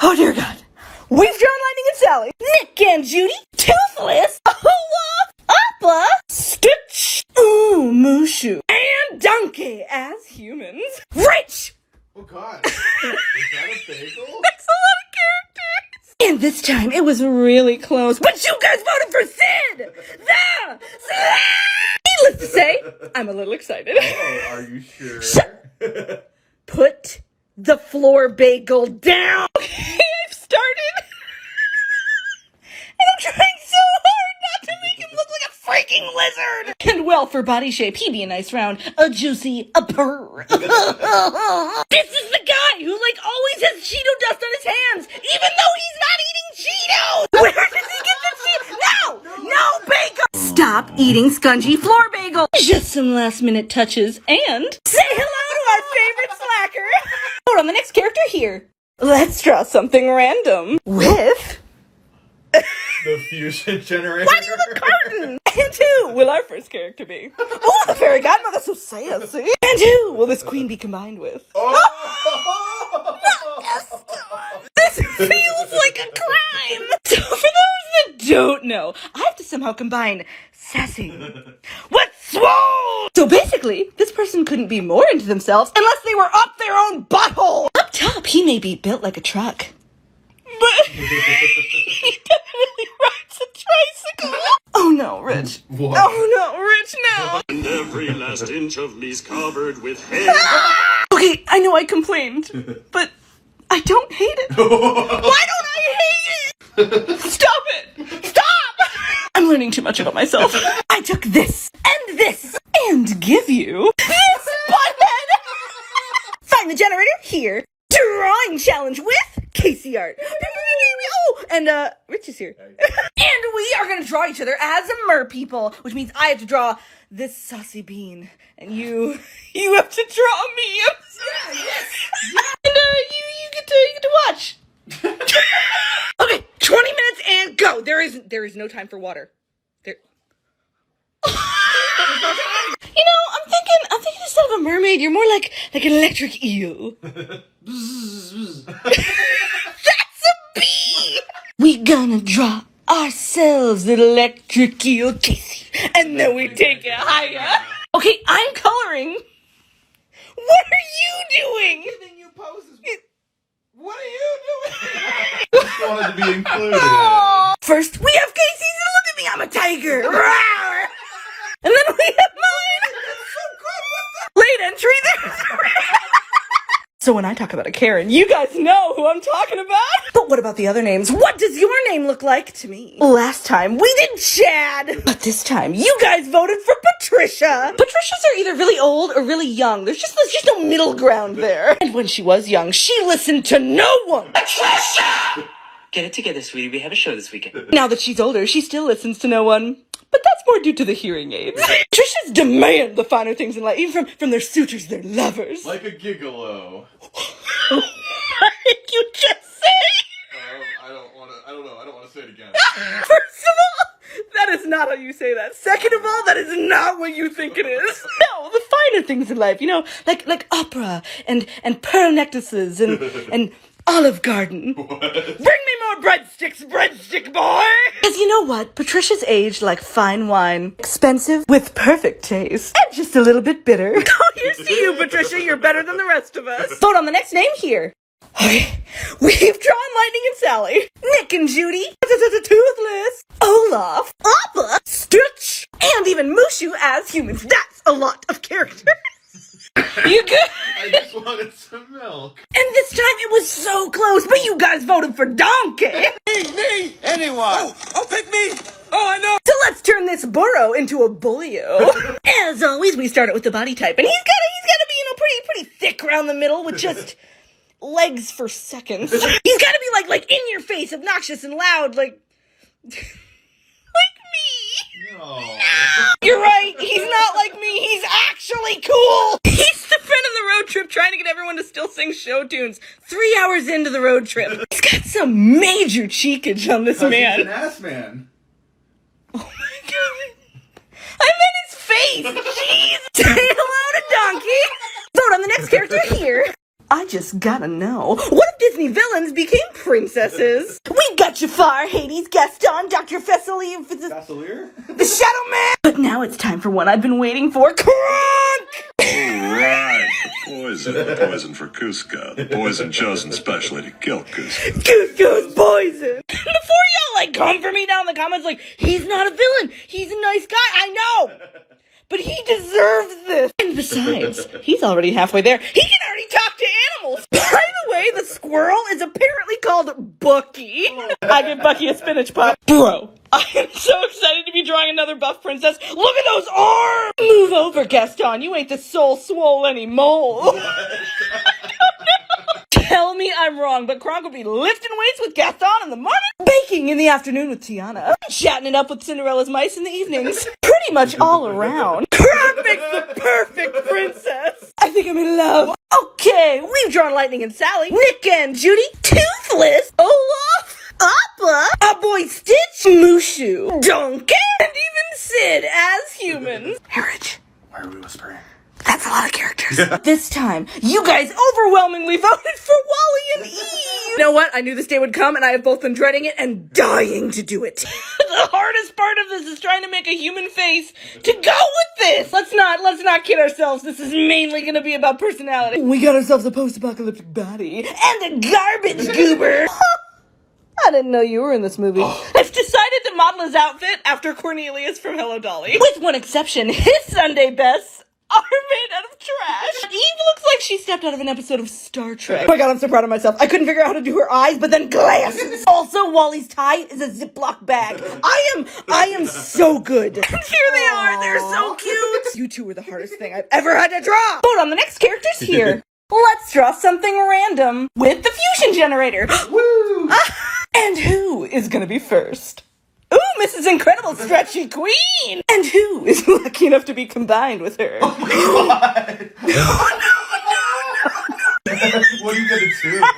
Oh dear God. We've drawn Lightning and Sally, Nick and Judy, Toothless, Olaf, Appa, Stitch, Mushu, and Donkey as humans. Rich! Oh God. Is that a bagel? That's a lot of characters. And this time it was really close, but you guys voted for Sid! Needless to say, I'm a little excited. Oh, are you sure? Put the floor bagel down. Okay, I've started. And I'm trying so hard not to make him look like a freaking lizard. And well, for body shape, he'd be a nice round, a juicy, a purr. This is the guy who always has Cheeto dust on his hands, even though he's not eating Cheetos. Where does he get the Cheetos? No bagel. Stop eating scungy floor bagel. Just some last minute touches and say hello to our favorite slacker. Hold on, the next character here. Let's draw something random with the fusion generator. Why do you look carton? And who will our first character be? Oh, the fairy godmother, so sassy. And who will this queen be combined with? Oh! This feels like a crime. So for those that don't know, I have to somehow combine sassy with swole. So basically, this person couldn't be more into themselves unless they were up their own butthole. Up top, he may be built like a truck, but he definitely rides a tricycle. Oh no, Rich. What? Oh no, Rich, no. And every last inch of me's covered with hair. Okay, I know I complained, but I don't hate it. Why don't I hate it? Stop it! Stop! I'm learning too much about myself. I took this and give you this butthead. Find the generator here. Drawing challenge with Casey Art. Oh, and Rich is here. And we are gonna draw each other as mer people, which means I have to draw this saucy bean, and you have to draw me. Yes. And you get to watch. Okay, 20 minutes and go. There is no time for water. There. You know, I'm thinking instead of a mermaid, you're more like an electric eel. That's a bee! We gonna draw ourselves an electric eel, Casey, and then we take it higher. Okay, I'm coloring. What are you doing? Giving you poses. What are you doing? Just wanted to be included. First, we have Casey's, and look at me, I'm a tiger. Rawr. And then we have mine. Late entry there. So when I talk about a Karen, you guys know who I'm talking about. But what about the other names? What does your name look like to me? Last time, we did Chad. But this time, you guys voted for Patricia. Patricias are either really old or really young. There's just no middle ground there. And when she was young, she listened to no one. Patricia! Get it together, sweetie. We have a show this weekend. Now that she's older, she still listens to no one. But that's more due to the hearing aids. Patricias demand the finer things in life, even from their suitors, their lovers. Like a gigolo. What did you just say? I don't want to say it again. First of all, that is not how you say that. Second of all, that is not what you think it is. No, the finer things in life, like opera and pearl necklaces and Olive Garden. What? Bring me more breadsticks, breadstick boy! Because you know what? Patricia's aged like fine wine. Expensive with perfect taste. And just a little bit bitter. Oh, here's to you, Patricia. You're better than the rest of us. Vote on the next name here. Okay, we've drawn Lightning and Sally, Nick and Judy, Toothless, Olaf, Appa, Stitch, and even Mushu as humans. That's a lot of characters. You good? I just wanted some milk. And this time it was so close, but you guys voted for Donkey. Me, anyone. Oh, pick me! Oh, I know! So let's turn this burro into a bullio. As always, we start it with the body type, and he's gotta be, pretty thick around the middle with just legs for seconds. He's gotta be like in your face, obnoxious and loud, like me. No. You're right, he's not like me, he's actually cool! He's the friend of the road trip trying to get everyone to still sing show tunes 3 hours into the road trip. He's got some major cheekage on this man. He's an ass man. Oh my god. I meant his face! Jeez! Say hello to Donkey! Vote on the next character here. I just gotta know. What if Disney villains became princesses? We got you far, Hades, Gaston, Dr. Fesselier, the Shadow Man. But now it's time for one I've been waiting for. Kronk! Right, the poison for Cusco. The poison chosen specially to kill Cusco. Cusco's poison. Before y'all come for me down in the comments he's not a villain, he's a nice guy, I know. But he deserves this. And besides, he's already halfway there. He can already talk to animals. By the way, the squirrel is apparently called Bucky. I give Bucky a spinach pop. Bro, I am so excited to be drawing another buff princess. Look at those arms. Move over, Gaston. You ain't the soul swole anymore. Tell me I'm wrong, but Kronk will be lifting weights with Gaston in the morning, baking in the afternoon with Tiana, chatting it up with Cinderella's mice in the evenings. Pretty much all around. Kronk makes the perfect princess. I think I'm in love. Okay, we've drawn Lightning and Sally, Nick and Judy, Toothless, Olaf, Appa, our boy Stitch, Mushu, Donkey, and even Sid as humans. Hey, Rich. Why are we whispering? That's a lot of characters. This time, you guys overwhelmingly voted for Wally and Eve. You know what? I knew this day would come, and I have both been dreading it and dying to do it. The hardest part of this is trying to make a human face to go with this. Let's not kid ourselves. This is mainly going to be about personality. We got ourselves a post-apocalyptic body and a garbage goober. I didn't know you were in this movie. I've decided to model his outfit after Cornelius from Hello Dolly. With one exception, his Sunday bests are made out of trash. Eve looks like she stepped out of an episode of Star Trek. Oh my god, I'm so proud of myself. I couldn't figure out how to do her eyes, but then glasses. Also, Wally's tie is a Ziploc bag. I am so good. And here they are. They're so cute. You two were the hardest thing I've ever had to draw. Vote on the next characters here. Let's draw something random with the fusion generator. Woo! And who is gonna be first? Ooh, Mrs. Incredible Stretchy Queen! And who is lucky enough to be combined with her? Oh my god! No. What are you gonna do? I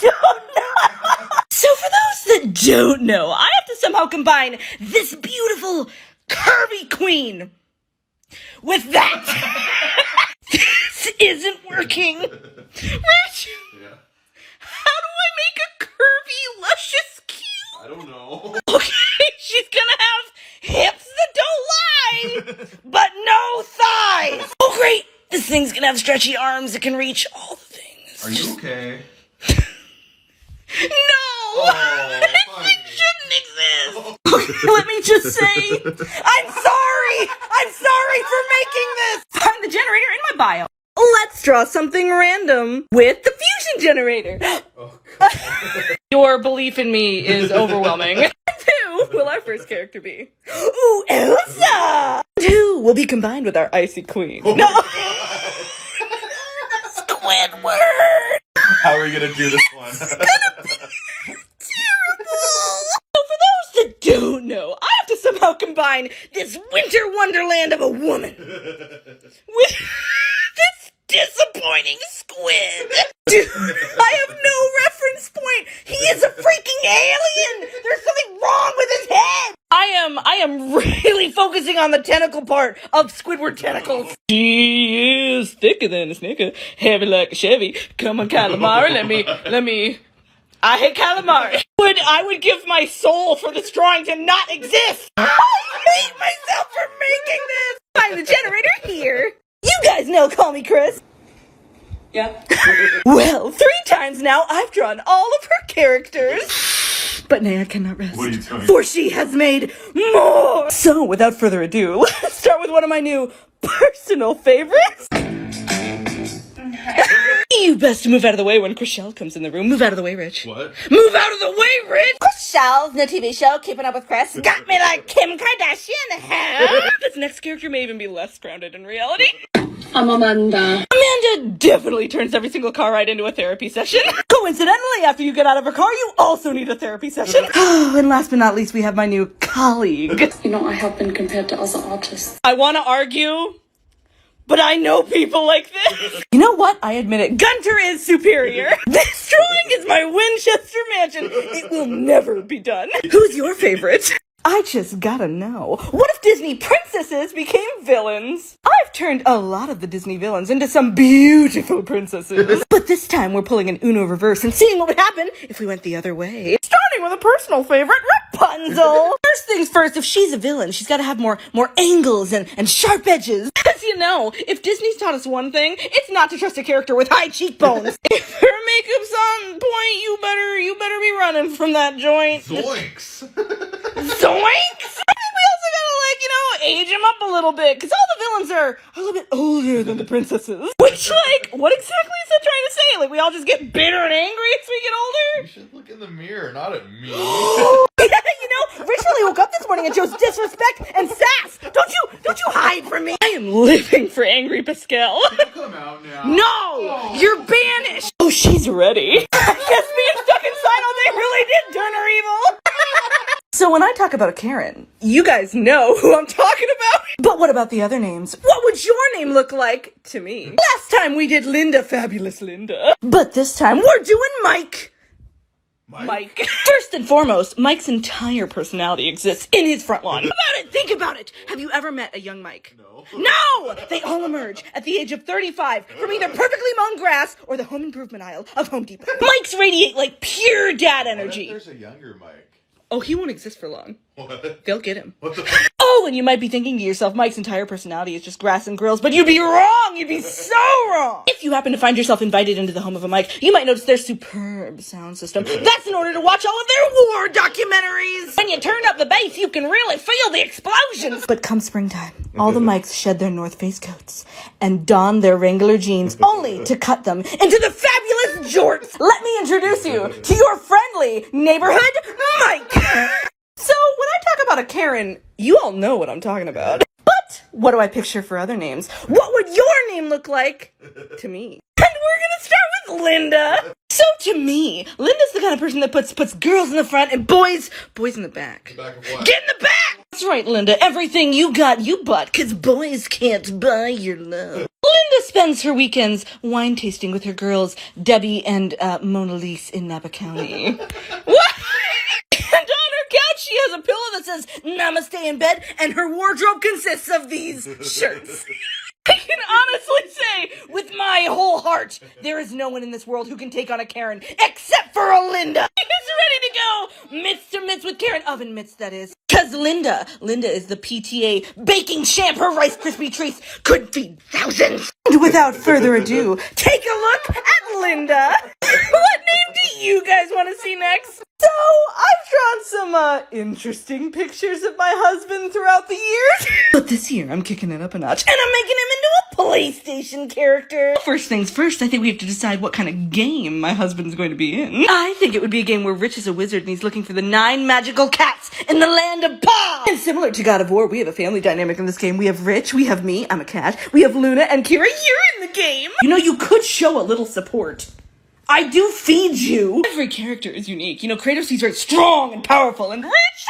don't know! So for those that don't know, I have to somehow combine this beautiful, curvy queen with that. This isn't working. Rich, how do I make a curvy, luscious cube? I don't know. Okay, she's gonna have hips that don't lie, but no thighs. Oh great, this thing's gonna have stretchy arms that can reach all the things. Are you okay? No! This thing shouldn't exist. Let me just say, I'm sorry! I'm sorry for making this! Find the generator in my bio. Let's draw something random with the fusion generator. Oh, Your belief in me is overwhelming. Who will our first character be? Ooh, Elsa! Who will be combined with our icy queen? No! Squidward! how are we gonna do this one? Terrible! So for those that don't know, I have to somehow combine this winter wonderland of a woman with this disappointing squid. Dude, I have no reference point. He is a freaking alien. There's something wrong with his head. I am really focusing on the tentacle part of Squidward tentacles. She is thicker than a snicker, heavy like a Chevy. Come on, calamari, let me. I hate calamari. I would give my soul for this drawing to not exist. I hate myself for making this. Find the generator here. You guys know, call me Chris. Yeah. Well, 3 times now I've drawn all of her characters. But Naya cannot rest. What are you doing? For she has made more. So, without further ado, let's start with one of my new personal favorites. You best move out of the way when Chriselle comes in the room. Move out of the way, Rich. What? Move out of the way, Rich! Chriselle's new TV show, Keeping Up with Chris, got me like Kim Kardashian. Huh? This next character may even be less grounded in reality. I'm Amanda. Amanda definitely turns every single car ride into a therapy session. Coincidentally, after you get out of her car, you also need a therapy session. Oh, and last but not least, we have my new colleague. You know, I have been compared to other artists. I want to argue, but I know people like this. You know what? I admit it. Gunter is superior. This drawing is my Winchester mansion. It will never be done. Who's your favorite? I just gotta know. What if Disney princesses became villains? I've turned a lot of the Disney villains into some beautiful princesses. But this time we're pulling an Uno reverse and seeing what would happen if we went the other way. Starting with a personal favorite, Rapunzel. First things first, if she's a villain, she's gotta have more angles and sharp edges. Because you know, if Disney's taught us one thing, it's not to trust a character with high cheekbones. If her makeup's on point, you better be running from that joint. Zoinks! Zoinks! I think we also gotta, age them up a little bit, because all the villains are a little bit older than the princesses. Which, what exactly is that trying to say? We all just get bitter and angry as we get older? You should look in the mirror, not at me. Yeah, Rich really woke up this morning and chose disrespect and sass. Don't you hide from me. I am living for angry Pascal. Come out now. No! You're banished! Oh, she's ready. I guess being stuck inside all day really did turn her evil. So when I talk about a Karen, you guys know who I'm talking about. But what about the other names? What would your name look like to me? Last time we did Linda, fabulous Linda. But this time we're doing Mike. Mike. First and foremost, Mike's entire personality exists in his front lawn. Think about it. Have you ever met a young Mike? No! They all emerge at the age of 35 from either perfectly mown grass or the home improvement aisle of Home Depot. Mikes radiate pure dad energy. There's a younger Mike. Oh, he won't exist for long. What? They'll get him. What the Oh, and you might be thinking to yourself, Mike's entire personality is just grass and grills, but you'd be wrong! You'd be so wrong! If you happen to find yourself invited into the home of a Mike, you might notice their superb sound system. That's in order to watch all of their war documentaries! When you turn up the bass, you can really feel the explosions! But come springtime, all the Mikes shed their North Face coats and don their Wrangler jeans, only to cut them into the fabulous jorts! Let me introduce you to your friendly neighborhood Mike! So, when I talk about a Karen, you all know what I'm talking about. But, what do I picture for other names? What would your name look like to me? And we're gonna start with Linda. So, to me, Linda's the kind of person that puts girls in the front and boys in the back. back of what? Get in the back! That's right, Linda. Everything you got, you bought, because boys can't buy your love. Linda spends her weekends wine tasting with her girls, Debbie and Mona Lisa in Napa County. What? And on her couch, she has a pillow that says Namaste in bed, and her wardrobe consists of these shirts. I can honestly say, with my whole heart, there is no one in this world who can take on a Karen, except for a Linda. She's ready to go mitts to mitts with Karen. Oven mitts, that is. Because Linda is the PTA baking champ. Her Rice Krispie treats could feed thousands. And without further ado, take a look at Linda. What name do you guys want to see next? So, I've drawn some, interesting pictures of my husband throughout the years. But this year, I'm kicking it up a notch, and I'm making him into a PlayStation character. First things first, I think we have to decide what kind of game my husband's going to be in. I think it would be a game where Rich is a wizard and he's looking for the 9 magical cats in the land of Paw. And similar to God of War, we have a family dynamic in this game. We have Rich, we have me, I'm a cat, we have Luna, and Kira, you're in the game. You know, you could show a little support. I do feed you. Every character is unique. Kratos, he's very strong and powerful, and Rich,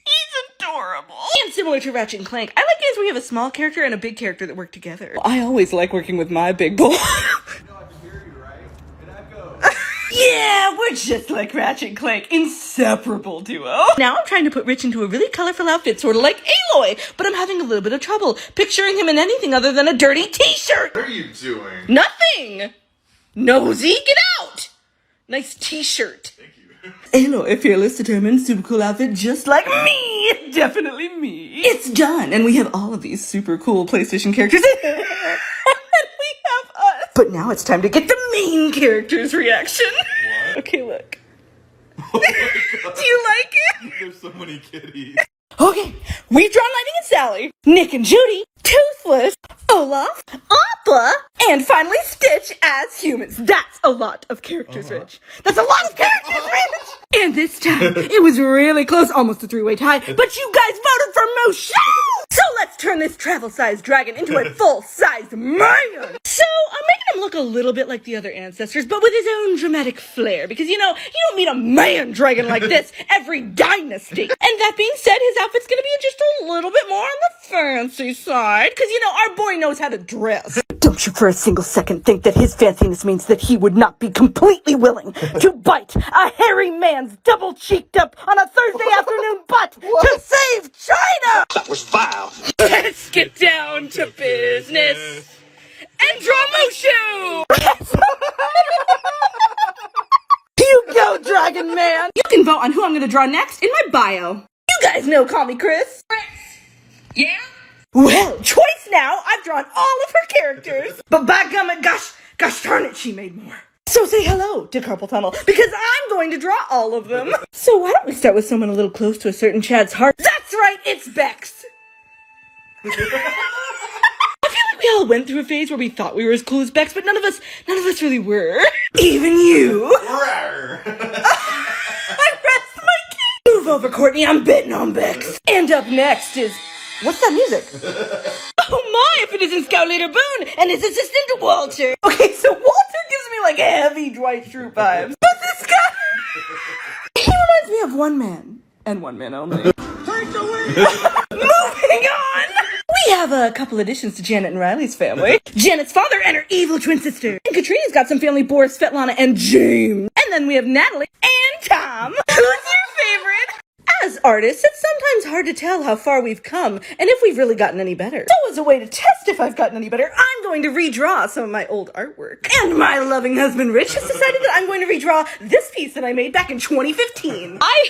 he's adorable. And similar to Ratchet and Clank, I like games where you have a small character and a big character that work together. I always like working with my big boy. Yeah, we're just like Ratchet and Clank, inseparable duo. Now I'm trying to put Rich into a really colorful outfit, sort of like Aloy, but I'm having a little bit of trouble picturing him in anything other than a dirty t-shirt. What are you doing? Nothing. Nosy, get out! Nice t-shirt. Thank you. Aloy, fearless, determined, super cool outfit, just like me! Definitely me. It's done, and we have all of these super cool PlayStation characters. And we have us. But now it's time to get the main character's reaction. What? Okay, look. Oh my God. Do you like it? There's so many kitties. Okay, we've drawn Lightning and Sally, Nick and Judy, Toothless, Olaf, Appa, and finally Stitch as humans. That's a lot of characters, Rich. That's a lot of characters, Rich! And this time, it was really close, almost a 3-way tie, but you guys voted for Mushu! So let's turn this travel-sized dragon into a full-sized man! So, I'm making him look a little bit like the other ancestors, but with his own dramatic flair, because you don't meet a man dragon like this every dynasty. And that being said, his outfit's gonna be just a little bit more on the fancy side, because our boy knows how to dress. Don't Don't you for a single second think that his fanciness means that he would not be completely willing to bite a hairy man's double-cheeked up on a Thursday afternoon butt to save China! That was vile. Let's get down to business and draw Mushu! You go, Dragon Man! You can vote on who I'm gonna draw next in my bio. You guys know Call Me Chris. Yeah? Well, twice now, I've drawn all of her characters. But by gummit, gosh darn it, she made more. So say hello to Carpal Tunnel, because I'm going to draw all of them. So why don't we start with someone a little close to a certain Chad's heart? That's right, it's Bex. I feel like we all went through a phase where we thought we were as cool as Bex, but none of us really were. Even you. I rest my case. Move over, Courtney, I'm betting on Bex. And up next is... What's that music? Oh my, if it isn't Scout Leader Boone and his assistant Walter. Okay, so Walter gives me like heavy Dwight Schrute vibes. But this guy... He reminds me of one man, and one man only. Take the lead! Moving on! We have a couple additions to Janet and Riley's family. Janet's father and her evil twin sister. And Katrina's got some family, Boris, Svetlana, and James. And then we have Natalie and Tom. Who's your favorite? As artists, it's sometimes hard to tell how far we've come and if we've really gotten any better. So as a way to test if I've gotten any better, I'm going to redraw some of my old artwork. And my loving husband Rich has decided that I'm going to redraw this piece that I made back in 2015. I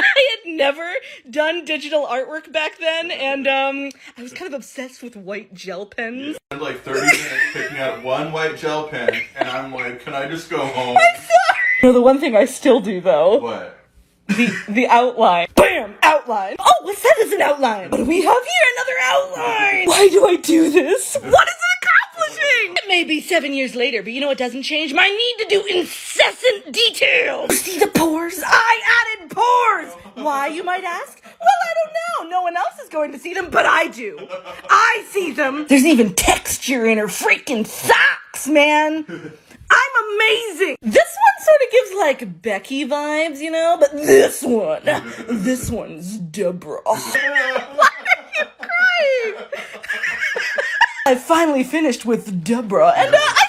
had never done digital artwork back then, and I was kind of obsessed with white gel pens. I spent like 30 minutes picking out one white gel pen, and I'm like, can I just go home? I'm sorry! You know, the one thing I still do though. What? The outline. Bam! Outline. Oh, what's that as an outline? What do we have here? Another outline! Why do I do this? What is it accomplishing? It may be 7 years later, but you know what doesn't change? My need to do incessant detail. You see the pores? I added pores! Why, you might ask? Well, I don't know. No one else is going to see them, but I do. I see them. There's even texture in her freaking socks, man. I'm amazing! This one sort of gives, like, Becky vibes, you know? But this one's Deborah. Why are you crying? I finally finished with Deborah, and I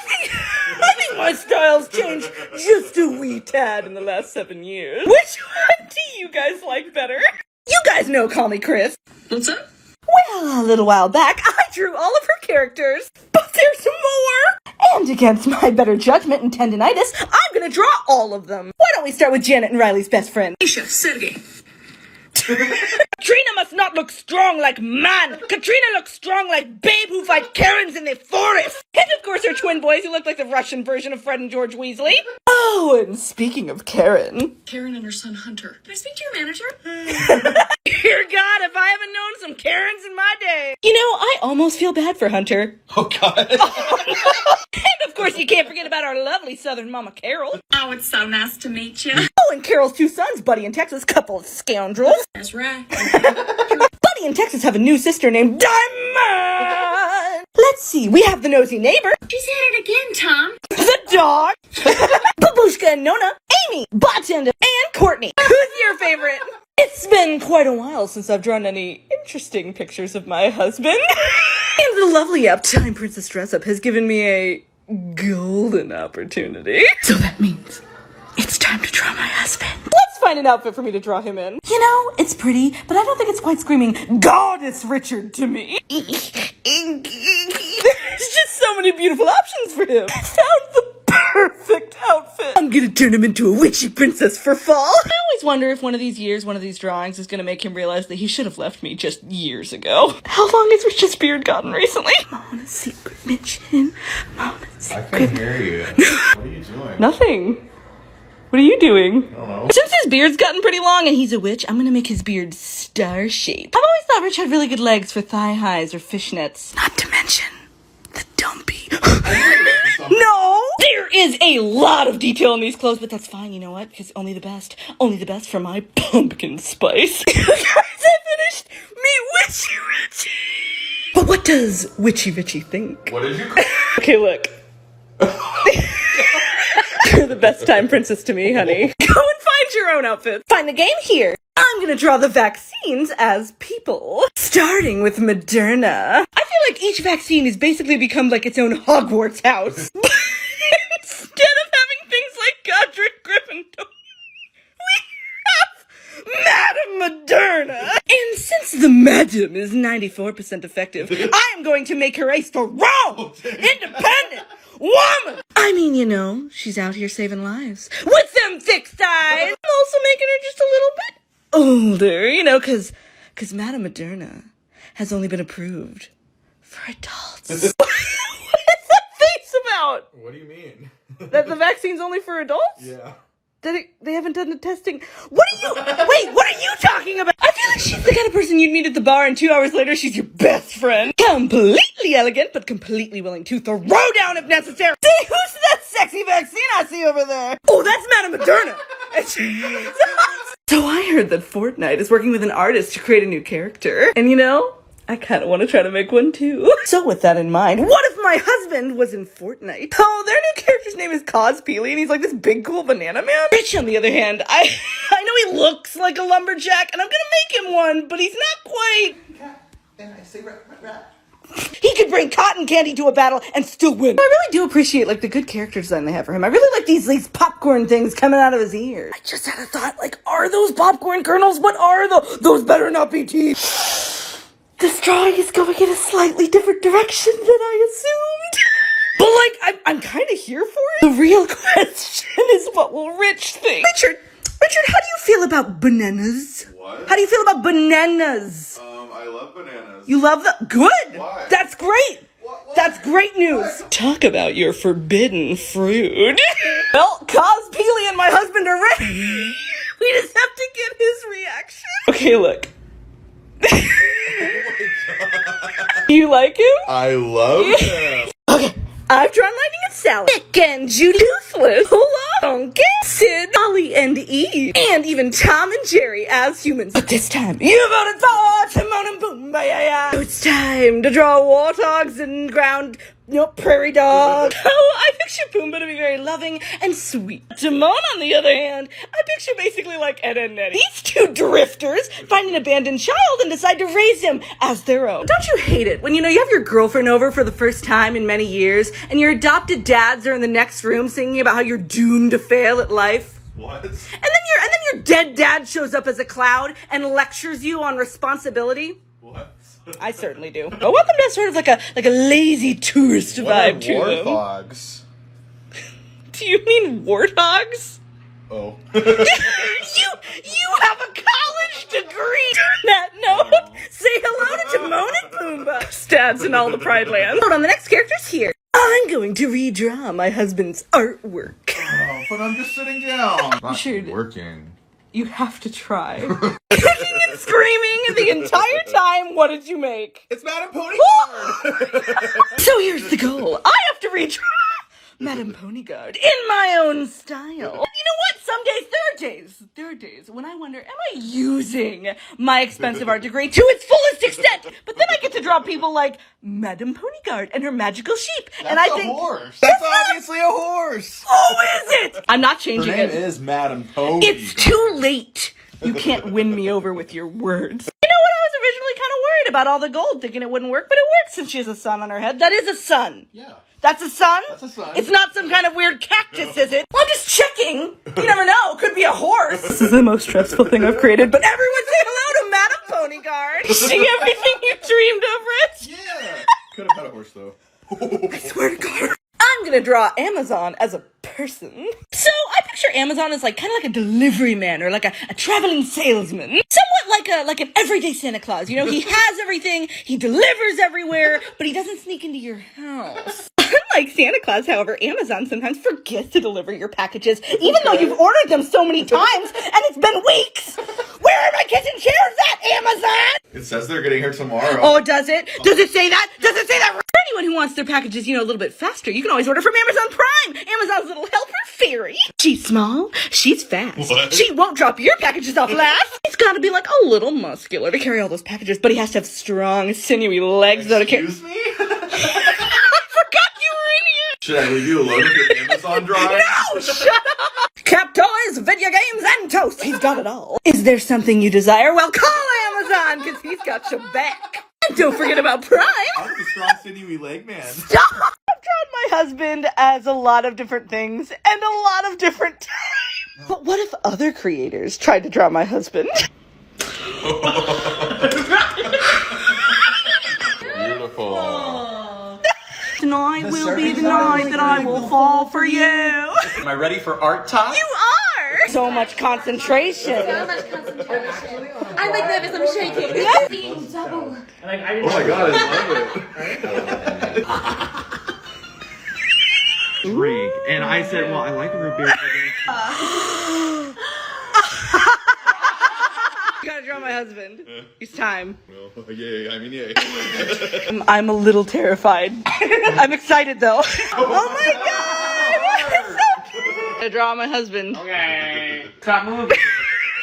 think my style's changed just a wee tad in the last 7 years. Which one do you guys like better? You guys know Call Me Chris. What's up? Well, a little while back, I drew all of her characters, but there's more! And against my better judgment and tendinitis, I'm gonna draw all of them. Why don't we start with Janet and Riley's best friend? Misha, Sergey. Katrina must not look strong like man. Katrina looks strong like babe who fight Karens in the forest. And of course her twin boys who look like the Russian version of Fred and George Weasley. Oh, and speaking of Karen. Karen and her son Hunter. Can I speak to your manager? Dear God, if I haven't known some Karens in my day. You know, I almost feel bad for Hunter. Oh, God. And of course you can't forget about our lovely southern mama Carol. Oh, it's so nice to meet you. Oh, and Carol's two sons, Buddy and Texas, couple of scoundrels. That's right. Buddy and Texas have a new sister named Diamond. Let's see, we have the nosy neighbor. She's at it again, Tom. The dog. Babushka and Nona. Amy. Bartender. And Courtney. Who's your favorite? It's been quite a while since I've drawn any interesting pictures of my husband. And the lovely Uptime Princess Dress-Up has given me a golden opportunity. So that means it's time to draw my husband. Let's find an outfit for me to draw him in. You know, it's pretty, but I don't think it's quite screaming Goddess Richard to me. There's just so many beautiful options for him. I found the perfect outfit. I'm gonna turn him into a witchy princess for fall. I always wonder if one of these years, one of these drawings is gonna make him realize that he should have left me just years ago. How long has Richard's beard gotten recently? I'm on a secret mission. I'm on a secret. I couldn't hear you. What are you doing? Nothing. What are you doing? I don't know. Since his beard's gotten pretty long and he's a witch, I'm gonna make his beard star-shaped. I've always thought Rich had really good legs for thigh highs or fishnets. Not to mention the dumpy. No! There is a lot of detail in these clothes, but that's fine, you know what? Because only the best for my pumpkin spice. You guys, I finished me Witchy Richie. But what does Witchy Richie think? What did you call? Okay, look. You're the best time princess to me, honey. Go and find arrange your own outfits. Find the game here. I'm gonna draw the vaccines as people. Starting with Moderna. I feel like each vaccine has basically become like its own Hogwarts house. Instead of having things like Godric Gryffindor, we have Madame Moderna. And since the Madam is 94% effective, I am going to make her a strong, independent woman. I mean, you know, she's out here saving lives. With them thick thighs. I'm also making her just a little bit older, you know, cause Madame Moderna has only been approved for adults. What is that face about? What do you mean? That the vaccine's only for adults? Yeah. They haven't done the testing. What are you talking about? I feel like she's the kind of person you'd meet at the bar and 2 hours later she's your best friend. Completely elegant, but completely willing to throw down if necessary. See, who's that sexy vaccine I see over there? Oh, that's Madame Moderna. So I heard that Fortnite is working with an artist to create a new character. And you know, I kind of want to try to make one too. So with that in mind, what if my husband was in Fortnite? Oh, their new character's name is Cos Peely, and he's like this big cool banana man. Rich, on the other hand, I know he looks like a lumberjack, and I'm gonna make him one, but he's not quite. He could bring cotton candy to a battle and still win. I really do appreciate like the good character design they have for him. I really like these popcorn things coming out of his ear. I just had a thought, like, are those popcorn kernels? What are those? Better not be teeth. This drawing is going in a slightly different direction than I assumed. But like, I'm kind of here for it. The real question is, what will Rich think? Richard, how do you feel about bananas? What? How do you feel about bananas? I love bananas. You love them? Good. Why? That's great. What? That's great news. What? Talk about your forbidden fruit. Well, Cos Peely and my husband are ready. We just have to get his reaction. Okay, look. You like him? I love them. Okay. I've drawn Lightning and Sally, Nick and Judy, Toothless, Donkey, Sid, Ollie and Eve, and even Tom and Jerry as humans. But this time, you voted for Timon and Pumbaa. So it's time to draw warthogs and ground, prairie dogs. Oh, I picture Pumbaa to be very loving and sweet. Timon, on the other hand, I picture basically like Ed and Eddie. These two drifters find an abandoned child and decide to raise him as their own. Don't you hate it when you have your girlfriend over for the first time in many years and your adopted dads are in the next room singing about how you're doomed to fail at life? What? And then your dead dad shows up as a cloud and lectures you on responsibility? What? I certainly do. I want them to have sort of like a lazy tourist vibe to them. Warthogs? Do you mean warthogs? Oh. You have a college degree. On that note, say hello to Timon and Pumbaa. Stabs in all the Pride Land. Hold on, the next character's here. I'm going to redraw my husband's artwork. Oh, but I'm just sitting down. Not Sure. working. You have to try. Kicking and screaming the entire time. What did you make? It's Madame Ponyguard. So here's the goal. I have to redraw Madame Ponyguard in my own style. You know what? Some days, there are days when I wonder, am I using my expensive art degree to its fullest extent? But then I get to draw people like Madame Ponyguard and her magical sheep. That's and I a think, horse. That's obviously a horse. oh, is it? I'm not Her changing name it. is Madame Ponyguard. It's too late. You can't win me over with your words. You know what? I was originally kind of worried about all the gold, thinking it wouldn't work, but it works since she has a sun on her head. That is a sun. Yeah. That's a sun? That's a sun. It's not some kind of weird cactus, is it? Well, I'm just checking. You never know. Could be a horse. This is the most stressful thing I've created, but everyone say hello to Madame Ponyguard. See everything you dreamed of, Rich? Yeah. Could have had a horse, though. I swear to God. I'm gonna draw Amazon as a person. So I picture Amazon as kind of like a delivery man or like a traveling salesman. Somewhat like an everyday Santa Claus. He has everything, he delivers everywhere, but he doesn't sneak into your house. Unlike Santa Claus, however, Amazon sometimes forgets to deliver your packages, even though you've ordered them so many times and it's been weeks. Where are my kitchen chairs at, Amazon? It says they're getting here tomorrow. Oh, does it? Does it say that? Does it say that? For anyone who wants their packages, a little bit faster, you can always order from Amazon Prime, Amazon's little helper fairy. She's small, she's fast. What? She won't drop your packages off last. He's gotta be a little muscular to carry all those packages, but he has to have strong, sinewy legs though to carry. Excuse me? I forgot you were in here. Should I leave you alone with your Amazon drive? No, shut up. Cap toys, video games, and toast. He's got it all. Is there something you desire? Well, call Amazon, because he's got your back. And don't forget about Prime. I'm the strong, sinewy leg man. Stop! I've drawn my husband as a lot of different things and a lot of different times. But what if other creators tried to draw my husband? Beautiful. Tonight will be the night that I will fall for you. Am I ready for art time? You are! So much concentration. I'm like nervous, I'm shaking. Being double. Oh my god, I love it. Freak. And I said, well, I like root beer. You gotta draw my husband. It's time. Well, yay, I mean, yay. I'm a little terrified. I'm excited though. Oh my god! What is so cute? To draw my husband. Okay. Stop moving.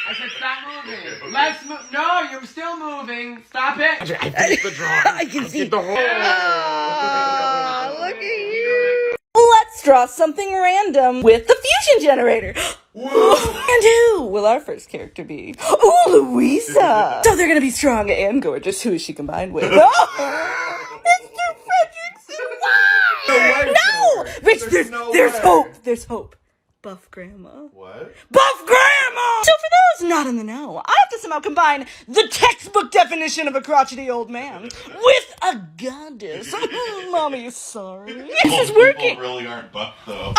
I said stop moving. Let's move. No, you're still moving. Stop it. I finished the drawing. I can see. The whole. Oh, look at you. Let's draw something random with the fusion generator. And who will our first character be? Oh, Louisa. So they're gonna be strong and gorgeous. Who is she combined with? Oh, Mr. Fredrickson. No, Rich. There's hope. There's hope. Buff Grandma. What? Buff Grandma! So for those not in the know, I have to somehow combine the textbook definition of a crotchety old man with a goddess. Mommy is sorry. This is working. People really aren't buff, though.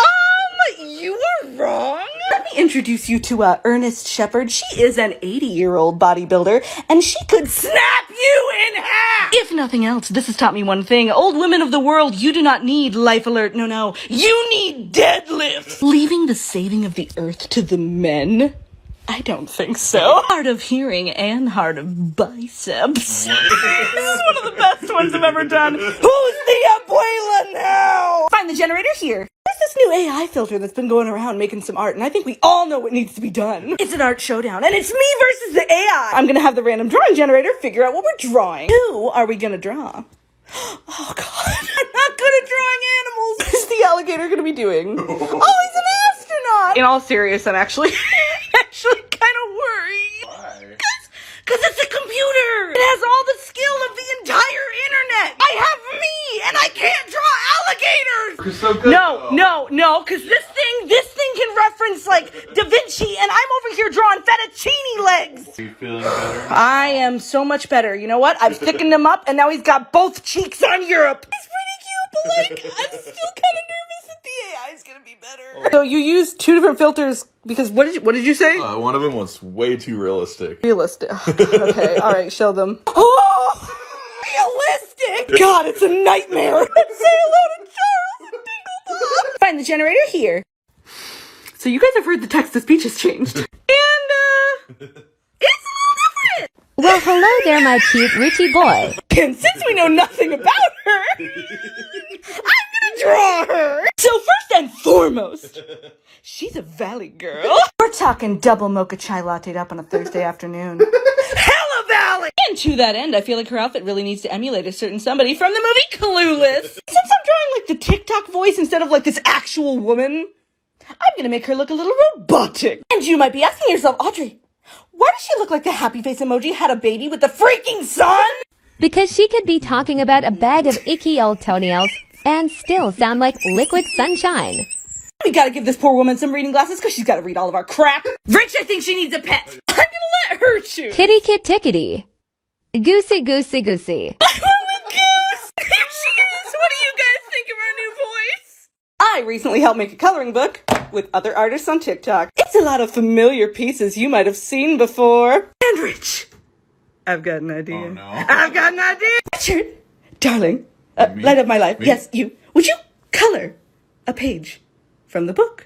You are wrong. Let me introduce you to Ernest Shepard. She is an 80-year-old bodybuilder, and she could snap you in half. If nothing else, this has taught me one thing. Old women of the world, you do not need life alert. No. You need deadlift. Leaving the saving of the earth to the men? I don't think so. Hard of hearing and hard of biceps. This is one of the best ones I've ever done. Who's the abuela now? Find the generator here. There's this new AI filter that's been going around making some art, and I think we all know what needs to be done. It's an art showdown, and it's me versus the AI. I'm gonna have the random drawing generator figure out what we're drawing. Who are we gonna draw? Oh god, I'm not good at drawing animals. What is the alligator gonna be doing? Oh, he's an astronaut. In all seriousness, I'm actually kind of worried. Why? Because it's a computer. It has all the skill of the entire internet. I have me, and I can't draw alligators. You're so good. No, because this thing can reference like Da Vinci, and I'm over here drawing fettuccine legs. Are you feeling better? I am so much better. You know what? I've thickened him up, and now he's got both cheeks on Europe. He's pretty cute, but like, I'm still kind of nervous that the AI is gonna be better. So you used two different filters because what did you say? One of them was way too realistic. Realistic. Okay, all right, show them. Oh, realistic. God, it's a nightmare. Say hello to Charles and Dinglebop. Find the generator here. So you guys have heard the text-to-speech has changed, and it's a little different. Well, hello there, my cute Richie boy. And since we know nothing about her, I'm gonna draw her. So first and foremost, she's a valley girl. We're talking double mocha chai latte up on a Thursday afternoon. Hella valley! And to that end, I feel like her outfit really needs to emulate a certain somebody from the movie Clueless. Since I'm drawing like the TikTok voice instead of like this actual woman, I'm gonna make her look a little robotic. And you might be asking yourself, Audrey, why does she look like the happy face emoji had a baby with the freaking sun? Because she could be talking about a bag of icky old toenails and still sound like liquid sunshine. We gotta give this poor woman some reading glasses because she's gotta read all of our crap. Rich, I think she needs a pet. I'm gonna let her choose. Kitty kit tickety. Goosey goosey goosey. I'm a goose. There she is. What do you guys think of our new voice? I recently helped make a coloring book with other artists on TikTok. It's a lot of familiar pieces you might have seen before. And Rich, I've got an idea. Oh, no. I've got an idea. Richard, darling, light up my life. Me? Yes, you. Would you color a page from the book?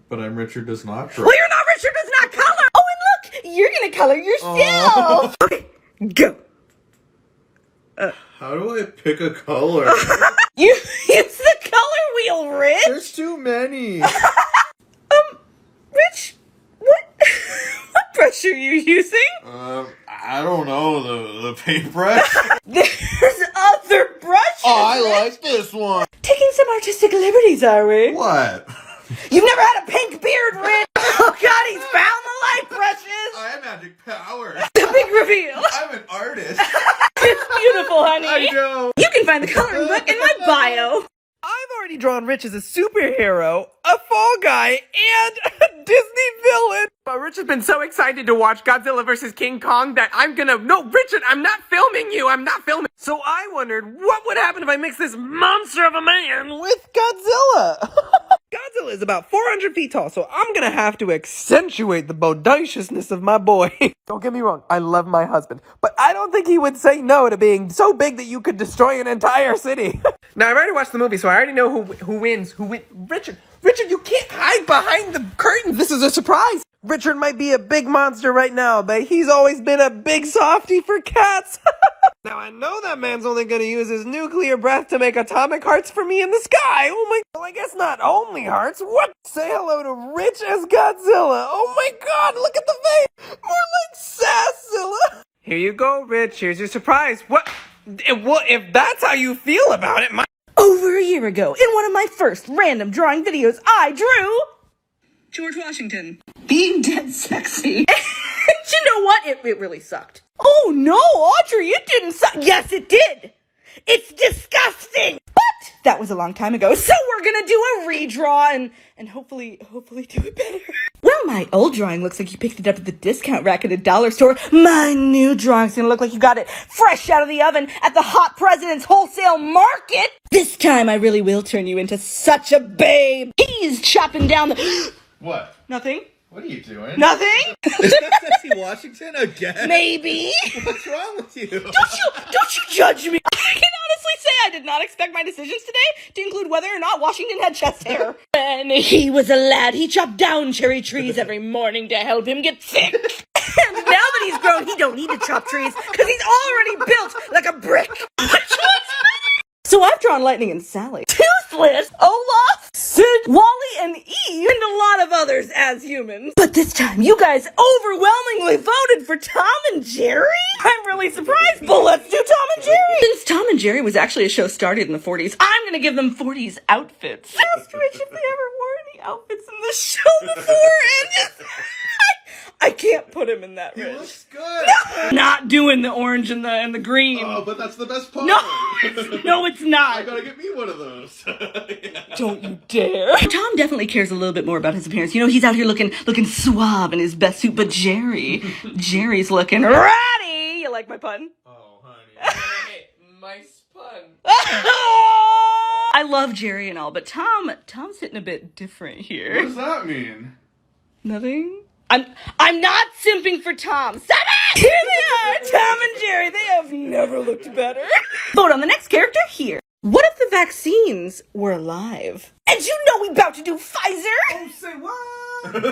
But I'm Richard does not draw. Well, you're not Richard does not color. Oh, and look, you're gonna color yourself. Okay, go. How do I pick a color? You use the color wheel, Rich. There's too many. Rich, what brush are you using? I don't know, the paintbrush. There's other brushes. Oh, I like this one. Taking some artistic liberties, are we? What? You've never had a pink beard, Rich. Oh God, he's found the light brushes. I have magic powers. The big reveal. I'm an artist. It's beautiful, honey. I know. You can find the coloring book in my bio. I've already drawn Rich as a superhero, a fall guy, and a Disney villain. But Rich has been so excited to watch Godzilla vs. King Kong that no, Richard, I'm not filming you. I'm not filming. So I wondered what would happen if I mix this monster of a man With Godzilla. Godzilla is about 400 feet tall, so I'm gonna have to accentuate the bodaciousness of my boy. Don't get me wrong, I love my husband, but I don't think he would say no to being so big that you could destroy an entire city. Now, I've already watched the movie, so I already know who wins. Richard, you can't hide behind the curtain. This is a surprise. Richard might be a big monster right now, but he's always been a big softie for cats. Now, I know that man's only gonna use his nuclear breath to make atomic hearts for me in the sky. Oh my, well, I guess not only hearts. What? Say hello to Rich as Godzilla. Oh my God, look at the face. More like Sasszilla. Here you go, Rich. Here's your surprise. What? Well, if that's how you feel about it, Over a year ago, in one of my first random drawing videos, I drew George Washington. Being dead sexy. And you know what? It really sucked. Oh no, Audrey, it didn't suck. Yes, it did. It's disgusting. But that was a long time ago, so we're gonna do a redraw and hopefully do it better. Well, my old drawing looks like you picked it up at the discount rack at a dollar store. My new drawing's gonna look like you got it fresh out of the oven at the Hot President's Wholesale Market. This time I really will turn you into such a babe. He's chopping down the... What? Nothing? What are you doing? Nothing? Is that Sexy Washington again? Maybe. What's wrong with you? Don't you judge me. I can honestly say I did not expect my decisions today to include whether or not Washington had chest hair. When he was a lad, he chopped down cherry trees every morning to help him get thick. And now that he's grown, he don't need to chop trees because he's already built like a brick. So I've drawn Lightning and Sally, Toothless, Olaf, Sid, Wally, and Eve, and a lot of others as humans. But this time, you guys overwhelmingly voted for Tom and Jerry? I'm really surprised, but let's do Tom and Jerry. Since Tom and Jerry was actually a show started in the 40s, I'm gonna give them 40s outfits. Ask Rich if they ever wore any outfits in the show before, and just... I can't put him in that, Rich. He looks good. No! Not doing the orange and the green. Oh, but that's the best part. No, it's not. I gotta get me one of those. Yeah. Don't you dare. Tom definitely cares a little bit more about his appearance. You know, he's out here looking suave in his best suit, but Jerry's looking ratty. You like my pun? Oh, honey. Hey, nice pun. I love Jerry and all, but Tom's hitting a bit different here. What does that mean? Nothing? I'm not simping for Tom. Stop it! Here they are, Tom and Jerry. They have never looked better. Vote on the next character here. What if the vaccines were alive? And you know we about to do Pfizer. Oh, say what? And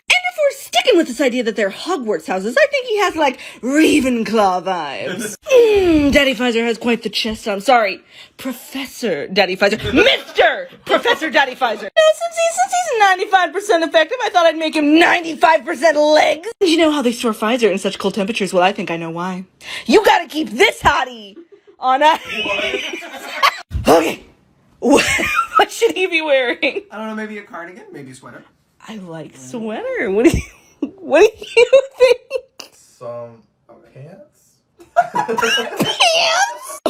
if we're sticking with this idea that they're Hogwarts houses, I think he has, like, Ravenclaw vibes. Daddy Pfizer has quite the chest on. Sorry, Professor Daddy Pfizer. Mr. Professor Daddy Pfizer. No, since he's 95% effective, I thought I'd make him 95% legs. You know how they store Pfizer in such cold temperatures? Well, I think I know why. You gotta keep this hottie on a... Okay. What should he be wearing? I don't know, maybe a cardigan, maybe a sweater. I like sweater. What do you think? Some pants? Pants?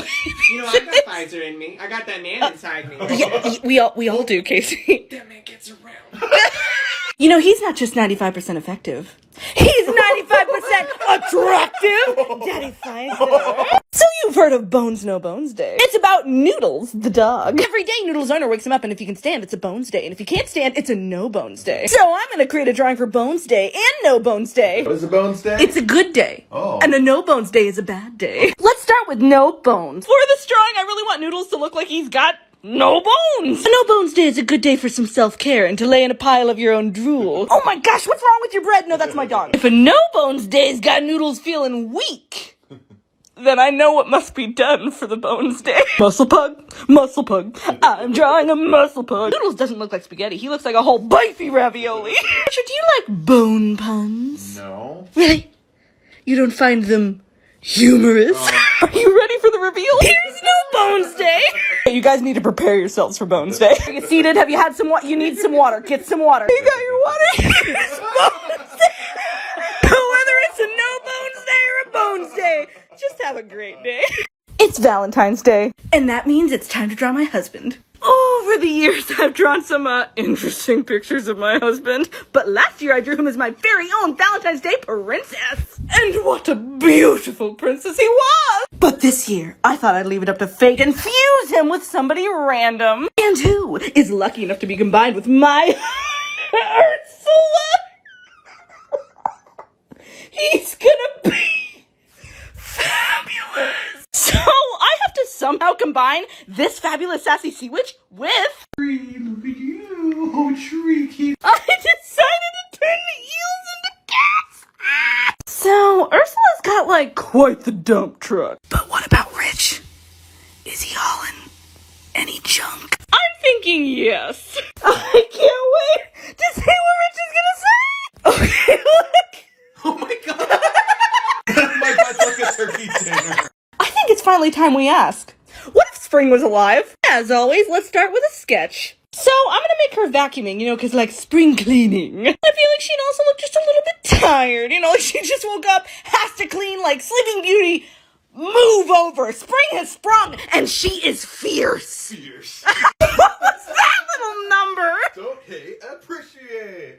You know, I got Pfizer in me. I got that man inside me. Yeah, we all do, Casey. That man gets around. You know, he's not just 95% effective. He's 95% attractive! Daddy Pfizer. So you've heard of Bones No Bones Day. It's about Noodles, the dog. Every day, Noodles' owner wakes him up, and if you can stand, it's a Bones Day. And if you can't stand, it's a No Bones Day. So I'm gonna create a drawing for Bones Day and No Bones Day. What is a Bones Day? It's a good day. Oh. And a No Bones Day is a bad day. Let's start with No Bones. For this drawing, I really want Noodles to look like he's got no bones! A no bones day is a good day for some self-care and to lay in a pile of your own drool. Oh my gosh, what's wrong with your bread? No, that's my dog. If a no bones day's got Noodles feeling weak, then I know what must be done for the bones day. Muscle pug, muscle pug. I'm drawing a muscle pug. Noodles doesn't look like spaghetti. He looks like a whole beefy ravioli. Richard, do you like bone puns? No. Really? You don't find them humorous. Are you ready for the reveal? Here's no Bones Day. You guys need to prepare yourselves for Bones Day. Are you seated? Have you had some water? You need some water. Get some water. You got your water? Here's Bones Day. Whether it's a no Bones Day or a Bones Day, just have a great day. It's Valentine's Day, and that means it's time to draw my husband. Over the years, I've drawn some interesting pictures of my husband, but last year I drew him as my very own Valentine's Day princess. And what a beautiful princess he was! But this year, I thought I'd leave it up to fate and fuse him with somebody random. And who is lucky enough to be combined with my Ursula? He's gonna be fabulous. So I have to somehow combine this fabulous sassy sea witch with Look at you, oh tricky. I decided to turn the eels into cats. So Ursula's got like quite the dump truck. But what about Rich? Is he hauling any junk? I'm thinking yes. I can't wait to see what Rich is gonna say. Okay, look. Oh my god. My butt's like a turkey dinner. I think it's finally time we ask. What if spring was alive? As always, let's start with a sketch. So, I'm gonna make her vacuuming, cause like spring cleaning. I feel like she'd also look just a little bit tired, like she just woke up, has to clean like Sleeping Beauty. Move over, spring has sprung, and she is fierce. Fierce. What was that little number? Don't hate, appreciate.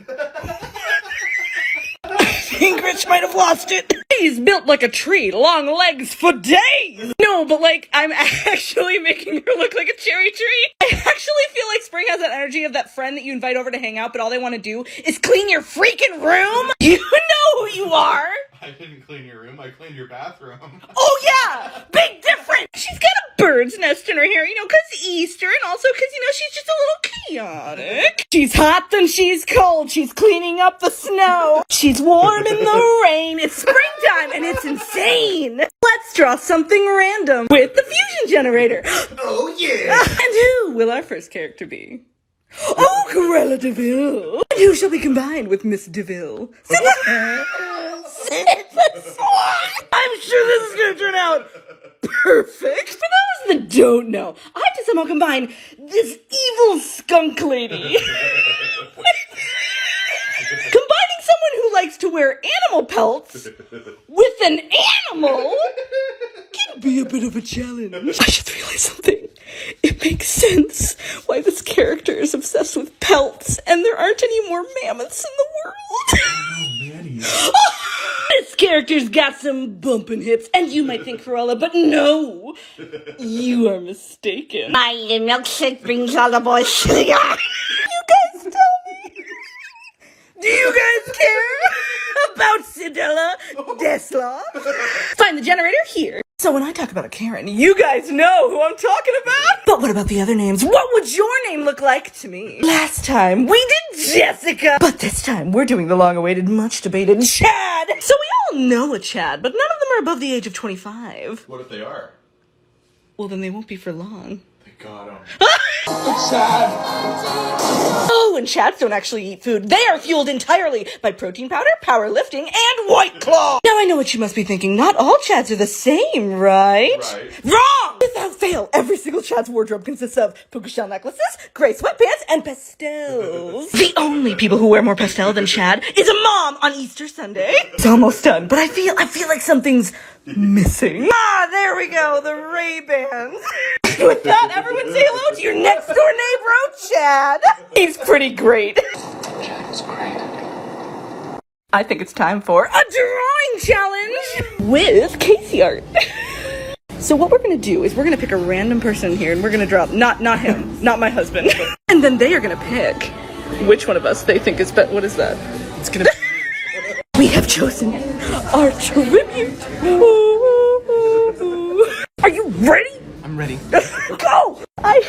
I think Rich might have lost it. He's built like a tree, long legs for days. No, but like, I'm actually making her look like a cherry tree. I actually feel like Spring has that energy of that friend that you invite over to hang out, but all they want to do is clean your freaking room. You know who you are. I didn't clean your room, I cleaned your bathroom. Oh yeah, big difference. She's got a bird's nest in her hair, cause Easter, and also cause, she's just a little chaotic. She's hot, then she's cold. She's cleaning up the snow. She's warm in the rain. It's springtime, and it's insane. Let's draw something random with the fusion generator. Oh yeah. And who will our first character be? Oh, Corella DeVille. And who shall be combined with Miss DeVille? I'm sure this is gonna turn out perfect. For those that don't know, I have to somehow combine this evil skunk lady combining someone who likes to wear animal pelts with an animal can be a bit of a challenge. I just realized something. It makes sense why this character is obsessed with pelts and there aren't any more mammoths in the world. This character's got some bumping hips, and you might think Cruella, but no, you are mistaken. My milkshake brings all the boys sugar. You guys tell me. Do you guys care about Sidella Desla? Find the generator here. So when I talk about a Karen, you guys know who I'm talking about. But what about the other names? What would your name look like to me? Last time we did Jessica, but this time we're doing the long-awaited, much-debated Chad. So we all know a Chad, but none of them are above the age of 25. What if they are? Well, then they won't be for long. They got him. Oh, and Chads don't actually eat food. They are fueled entirely by protein powder, powerlifting, and White Claw. Now I know what you must be thinking. Not all Chads are the same, right? Wrong! Without fail, every single Chad's wardrobe consists of puka shell necklaces, gray sweatpants, and pastels. The only people who wear more pastel than Chad is a mom on Easter Sunday. It's almost done, but I feel like something's missing. Ah, there we go, the Ray-Bans. With that, everyone say hello to your next door neighbor, Chad. He's pretty great. Chad is great. I think it's time for a drawing challenge with Casey art. So what we're gonna do is we're gonna pick a random person here and we're gonna draw, not him, not my husband. And then they are gonna pick which one of us they think is better. What is that? It's gonna be... We have chosen our tribute. Are you ready? I'm ready. Go! I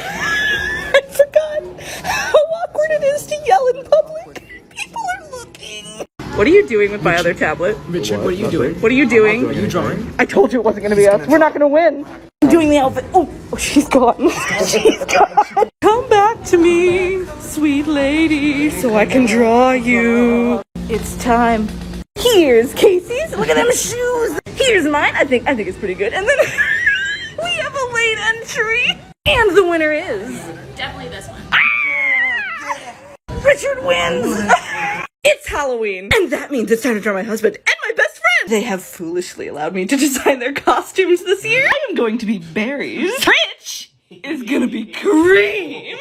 forgot how awkward it is to yell in public. People are looking. What are you doing with my other tablet? Richard, what are you doing? What are you doing? Are you drawing? I told you it wasn't going to be us. We're not going to win. I'm doing the outfit. Oh, she's gone. She's gone. Come back to me, sweet lady, so I can draw you. It's time. Here's Casey's. Look at them shoes. Here's mine. I think it's pretty good. And then we have a late entry. And the winner is... Definitely this one. Richard wins! It's Halloween, and that means it's time to draw my husband and my best friend! They have foolishly allowed me to design their costumes this year. I am going to be berries. Rich is gonna be cream.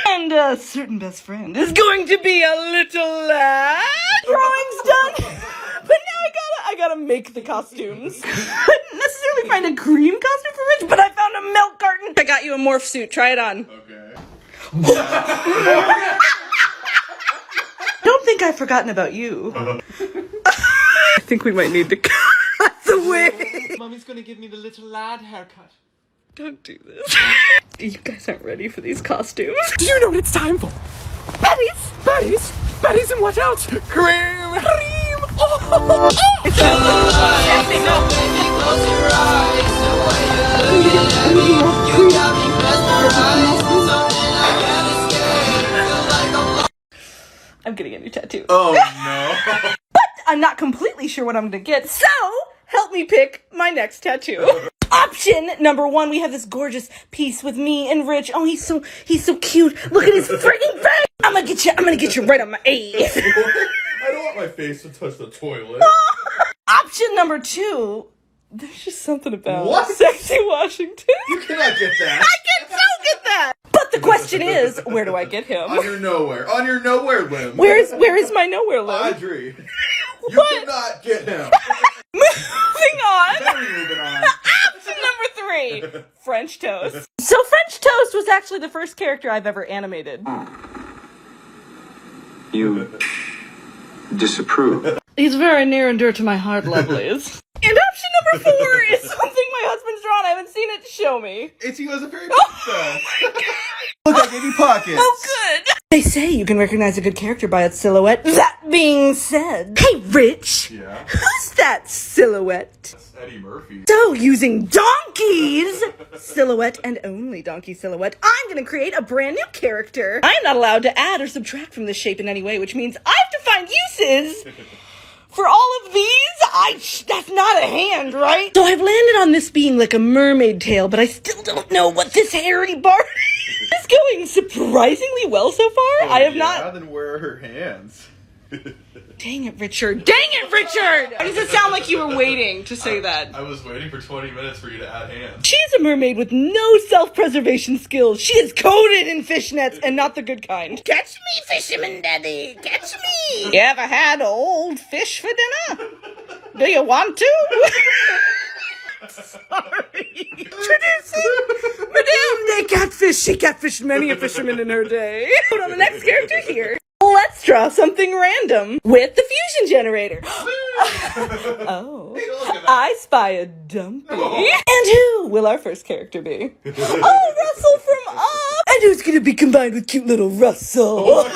And a certain best friend is going to be a little lad. Drawing's done. But now I gotta make the costumes. I didn't necessarily find a cream costume for Rich, but I found a milk carton. I got you a morph suit. Try it on. Okay. Don't think I've forgotten about you. I think we might need to cut the wig. Mommy's gonna give me the little lad haircut. Don't do this. You guys aren't ready for these costumes. Do you know what it's time for? Baddies! Baddies? Baddies and what else? Cream! Cream! Oh! I'm getting a new tattoo. Oh no. But I'm not completely sure what I'm gonna get, so help me pick my next tattoo. Option number 1, we have this gorgeous piece with me and Rich. Oh, he's so cute. Look at his freaking face. I'm gonna get you right on my ass. I don't want my face to touch the toilet. Option number 2, there's just something about What? Sexy Washington. You cannot get that. I can so get that. But the question is, where do I get him? On your nowhere limb. Where is my nowhere limb? Audrey. You What? cannot get him. Moving on. Very moving on. Option number 3, French toast. So French toast was actually the first character I've ever animated. You disapprove. He's very near and dear to my heart, lovelies. And option number 4 is something my husband's drawn. I haven't seen it. Show me. It's you as a fairy princess. Look, I gave you pockets. Oh, good. They say you can recognize a good character by its silhouette. That being said, hey, Rich. Yeah? Who's that silhouette? That's Eddie Murphy. So, using donkeys silhouette and only donkey silhouette, I'm gonna create a brand new character. I am not allowed to add or subtract from this shape in any way, which means I have to find uses for all of these. That's not a hand, right? So I've landed on this being like a mermaid tail, but I still don't know what this hairy bar is going surprisingly well so far. I have not. Then where are her hands? Dang it, Richard. Dang it, Richard! Why does it sound like you were waiting to say that? I was waiting for 20 minutes for you to add hands. She's a mermaid with no self-preservation skills. She is coated in fishnets and not the good kind. Catch me, fisherman daddy. Catch me. You ever had old fish for dinner? Do you want to? Sorry. Introducing Madame de Catfish. She catfished many a fisherman in her day. Put on the next character here. Let's draw something random with the fusion generator. Oh, I spy a dumpy. And who will our first character be? Oh, Russell from Up. And who's gonna be combined with cute little Russell?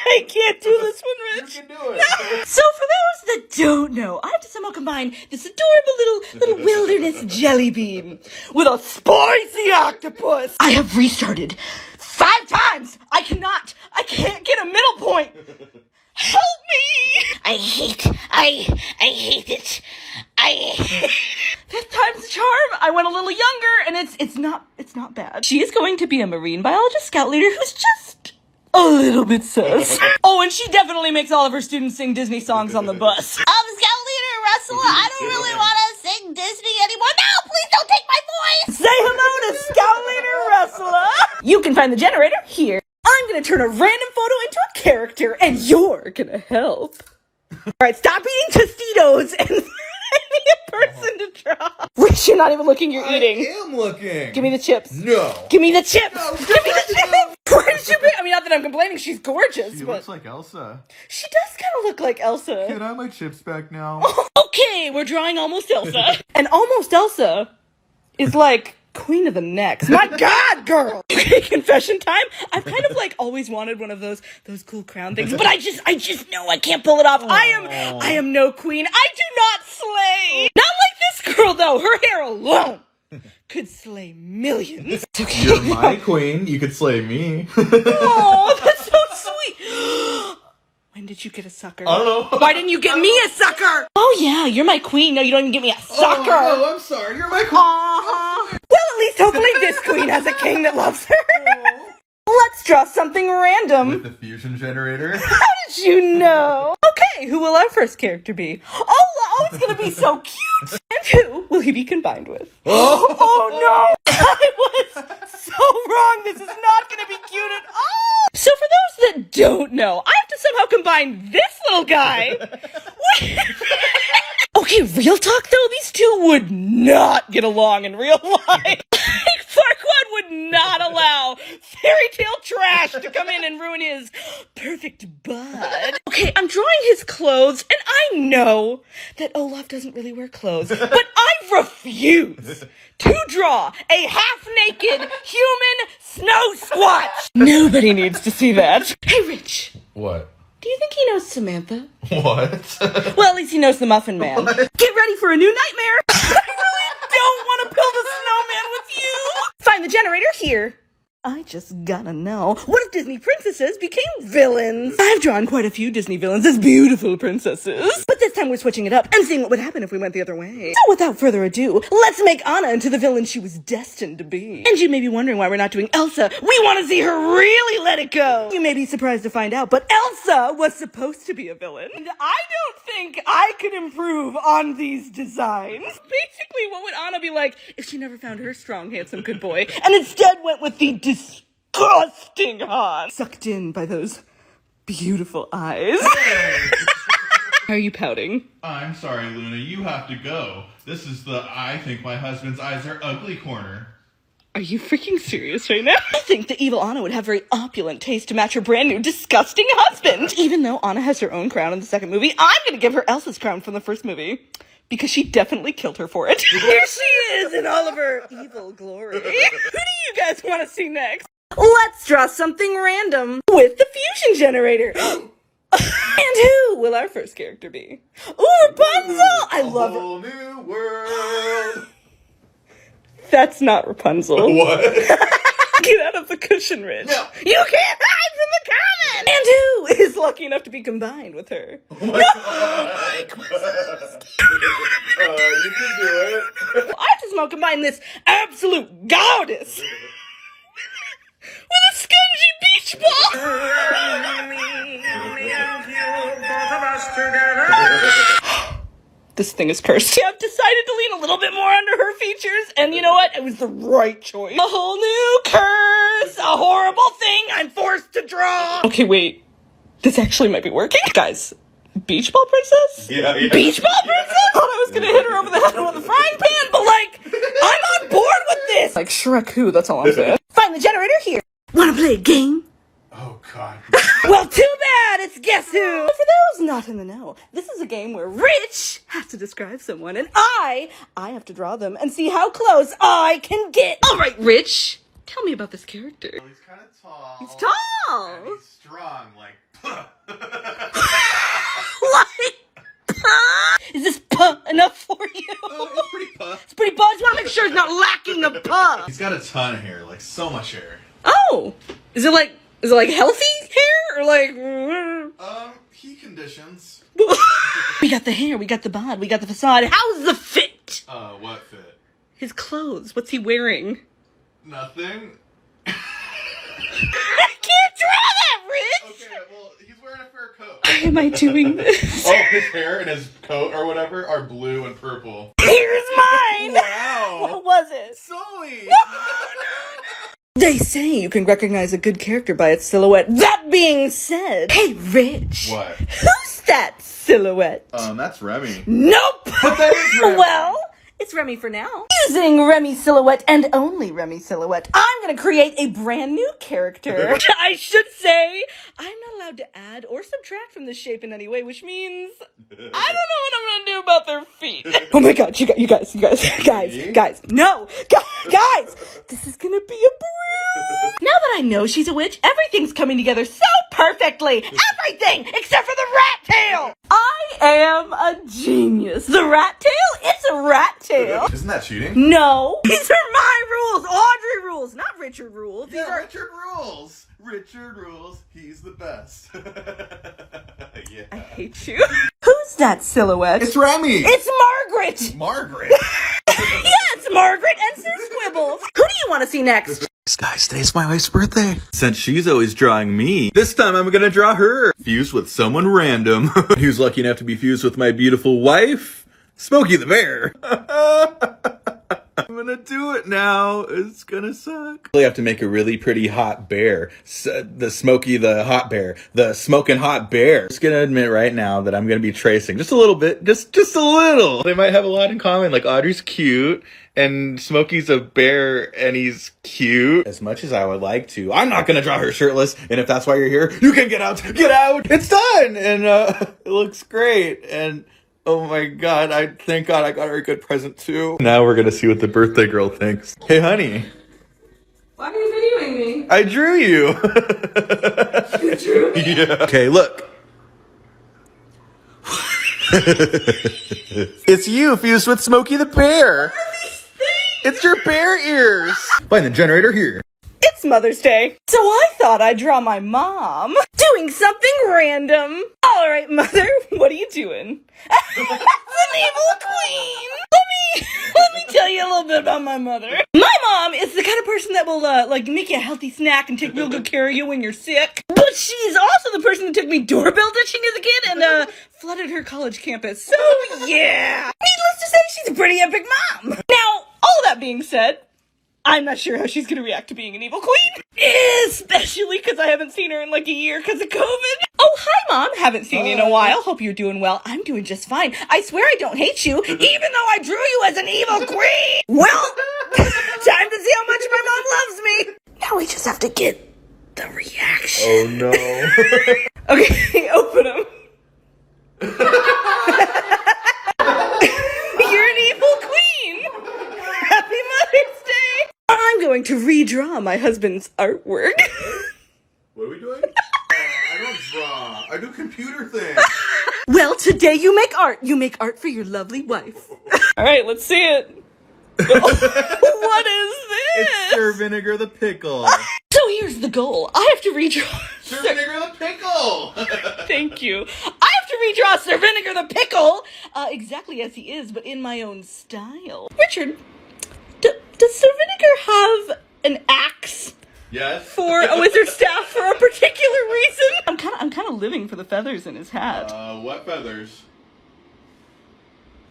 I can't do this one, Rich. You can do it. So for those that don't know, I have to somehow combine this adorable little wilderness jelly bean with a spicy octopus. I have restarted 5 times. I can't get a middle point. Help me! I hate it. Fifth time's a charm. I went a little younger, and it's not bad. She is going to be a marine biologist scout leader who's just a little bit sus. Oh, and she definitely makes all of her students sing Disney songs on the bus. Scout leader Russell, I don't really want to sing Disney anymore. No, please don't take my voice. Say hello to Scout leader Russell. You can find the generator here. I'm gonna turn a random photo into a character, and you're gonna help. All right, stop eating Tostitos and find me a person to draw. Rich, you're not even looking, you're eating. I am looking. Give me the chips. No. Give me the chips. No, give me the chips. Why did you pick? I mean, not that I'm complaining. She's gorgeous. She but looks like Elsa. she does kind of look like Elsa. Can I have my chips back now? Okay, we're drawing Almost Elsa. And Almost Elsa is like Queen of the Next. My God, girl! Okay, confession time. I've kind of like always wanted one of those cool crown things, but I just know I can't pull it off. I am no queen. I do not slay. Not like this girl though. Her hair alone could slay millions. It's okay. You're my queen. You could slay me. Oh, that's so sweet. When did you get a sucker? I don't know. Why didn't you get me a sucker? Oh yeah, you're my queen. No, you don't even get me a sucker. Oh, no, I'm sorry. You're my queen. Well, at least hopefully this queen has a king that loves her. Let's draw something random. With the fusion generator. How did you know? Okay, who will our first character be? Oh, it's gonna be so cute. And who will he be combined with? Oh no! I was so wrong. This is not gonna be cute at all. So for those that don't know, I have to somehow combine this little guy with... Okay, real talk though, these two would not get along in real life. Farquaad would not allow fairy tale trash to come in and ruin his perfect bud. Okay, I'm drawing his clothes, and I know that Olaf doesn't really wear clothes, but I refuse to draw a half-naked human snow squatch. Nobody needs to see that. Hey, Rich. What? Do you think he knows Samantha? What? Well, at least he knows the Muffin Man. What? Get ready for a new nightmare. I really don't want to build a snowman with you. Find the generator here. I just gotta know, what if Disney princesses became villains? I've drawn quite a few Disney villains as beautiful princesses. But this time we're switching it up and seeing what would happen if we went the other way. So without further ado, let's make Anna into the villain she was destined to be. And you may be wondering why we're not doing Elsa. We want to see her really let it go. You may be surprised to find out, but Elsa was supposed to be a villain. And I don't think I could improve on these designs. Basically, what would Anna be like if she never found her strong, handsome, good boy, and instead went with the disgusting Hans, sucked in by those beautiful eyes? Are you pouting? I'm sorry, Luna. You have to go. This is the I think my husband's eyes are ugly corner. Are you freaking serious right now? I think the evil Anna would have very opulent taste to match her brand new disgusting husband. Even though Anna has her own crown in the second movie, I'm gonna give her Elsa's crown from the first movie. Because she definitely killed her for it. Here she is in all of her evil glory. Who do you guys want to see next? Let's draw something random with the fusion generator. And who will our first character be? Ooh, Rapunzel! I love it. Whole new world. That's not Rapunzel. What? Get out of the cushion, Rich. No. You can't hide from the comment! And who is lucky enough to be combined with her? Oh my God. You can do it. I just want to combine this absolute goddess with a spongy beach ball. This thing is cursed. I've decided to lean a little bit more under her features, and you know what? It was the right choice. A whole new curse! A horrible thing I'm forced to draw! Okay, wait. This actually might be working. Guys, beach ball princess? Yeah. Beach ball princess? I thought I was gonna hit her over the head with a frying pan, but like, I'm on board with this! Like Shrek who, that's all I'm saying. Find the generator here. Wanna play a game? Oh, God. Well, too bad, it's Guess Who! For those not in the know, this is a game where Rich has to describe someone, and I have to draw them and see how close I can get. All right, Rich, tell me about this character. Well, he's kind of tall. He's tall! And he's strong, like, Is this puh enough for you? it's pretty puh. It's pretty puh. I just want to make sure it's not lacking a puh. He's got a ton of hair, like, so much hair. Oh! Is it like healthy hair? Or like... He conditions. We got the hair, we got the bod, we got the facade. How's the fit? What fit? His clothes. What's he wearing? Nothing. I can't draw that, Rich! Okay, well, he's wearing a fur coat. Why am I doing this? Oh, his hair and his coat or whatever are blue and purple. Here's mine! Wow! What was it? Sully! They say you can recognize a good character by its silhouette. That being said, hey, Rich. What? Who's that silhouette? That's Remy. Nope! But that is Remy. Well, it's Remy for now. Using Remy's silhouette and only Remy's silhouette, I'm gonna create a brand new character. I should say, I'm not allowed to add or subtract from this shape in any way, which means I don't know what I'm gonna do about their feet. Oh my God, you guys, no, guys, this is gonna be a brew. Now that I know she's a witch, everything's coming together so perfectly. Everything except for the rat tail. I am a genius. The rat tail? It's a rat tail. Isn't that cheating? No. These are my rules. Audrey rules, not Richard rules. These are Richard rules. Richard rules. He's the best. Yeah. I hate you. Who's that silhouette? It's Remy. It's Margaret. Margaret. Yeah, it's Margaret and Sir Squibbles. Who do you want to see next? Guys, today's my wife's birthday. Since she's always drawing me, this time I'm gonna draw her. Fused with someone random. Who's lucky enough to be fused with my beautiful wife, Smokey the Bear. I'm gonna do it now. It's gonna suck. I have to make a really pretty hot bear. The Smokey the hot bear. The smoking hot bear. Just gonna admit right now that I'm gonna be tracing just a little bit. Just a little. They might have a lot in common. Like Audrey's cute. And Smokey's a bear, and he's cute. As much as I would like to, I'm not gonna draw her shirtless, and if that's why you're here, you can get out! Get out! It's done! And, it looks great, and oh my god, thank god I got her a good present too. Now we're gonna see what the birthday girl thinks. Hey honey. Why are you videoing me? I drew you! You drew me? Yeah. Okay, look. It's you fused with Smokey the Bear! It's your bear ears! Find the generator here. It's Mother's Day, so I thought I'd draw my mom doing something random. All right, Mother, what are you doing? That's an evil queen. Let me tell you a little bit about my mother. My mom is the kind of person that will like make you a healthy snack and take real good care of you when you're sick. But she's also the person that took me doorbell ditching as a kid and flooded her college campus. So yeah, needless to say, she's a pretty epic mom. Now, all that being said, I'm not sure how she's gonna react to being an evil queen. Especially because I haven't seen her in like a year because of COVID. Oh, hi, Mom. Haven't seen you in a while. Hope you're doing well. I'm doing just fine. I swear I don't hate you, even though I drew you as an evil queen. Well, time to see how much my mom loves me. Now we just have to get the reaction. Oh no. Okay, open them. You're an evil queen. Happy Mother's Day. I'm going to redraw my husband's artwork. What are we doing? I don't draw. I do computer things. Well, today you make art. You make art for your lovely wife. All right, let's see it. What is this? It's Sir Vinegar the Pickle. So here's the goal. I have to redraw Sir Vinegar the Pickle. Thank you. I have to redraw Sir Vinegar the Pickle exactly as he is, but in my own style. Richard, does Sir Vinegar have an axe? Yes. For a wizard staff for a particular reason? I'm kind of living for the feathers in his hat. What feathers?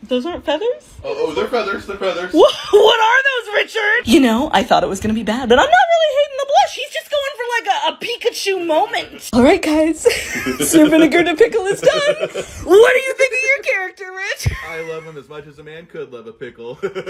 Those aren't feathers? Oh, they're feathers. They're feathers. What are those, Richard? You know, I thought it was gonna be bad, but I'm not really hating the blush. He's just going for like a Pikachu moment. All right, guys. Sir Vinegar the Pickle is done. What do you think of your character, Rich? I love him as much as a man could love a pickle. What does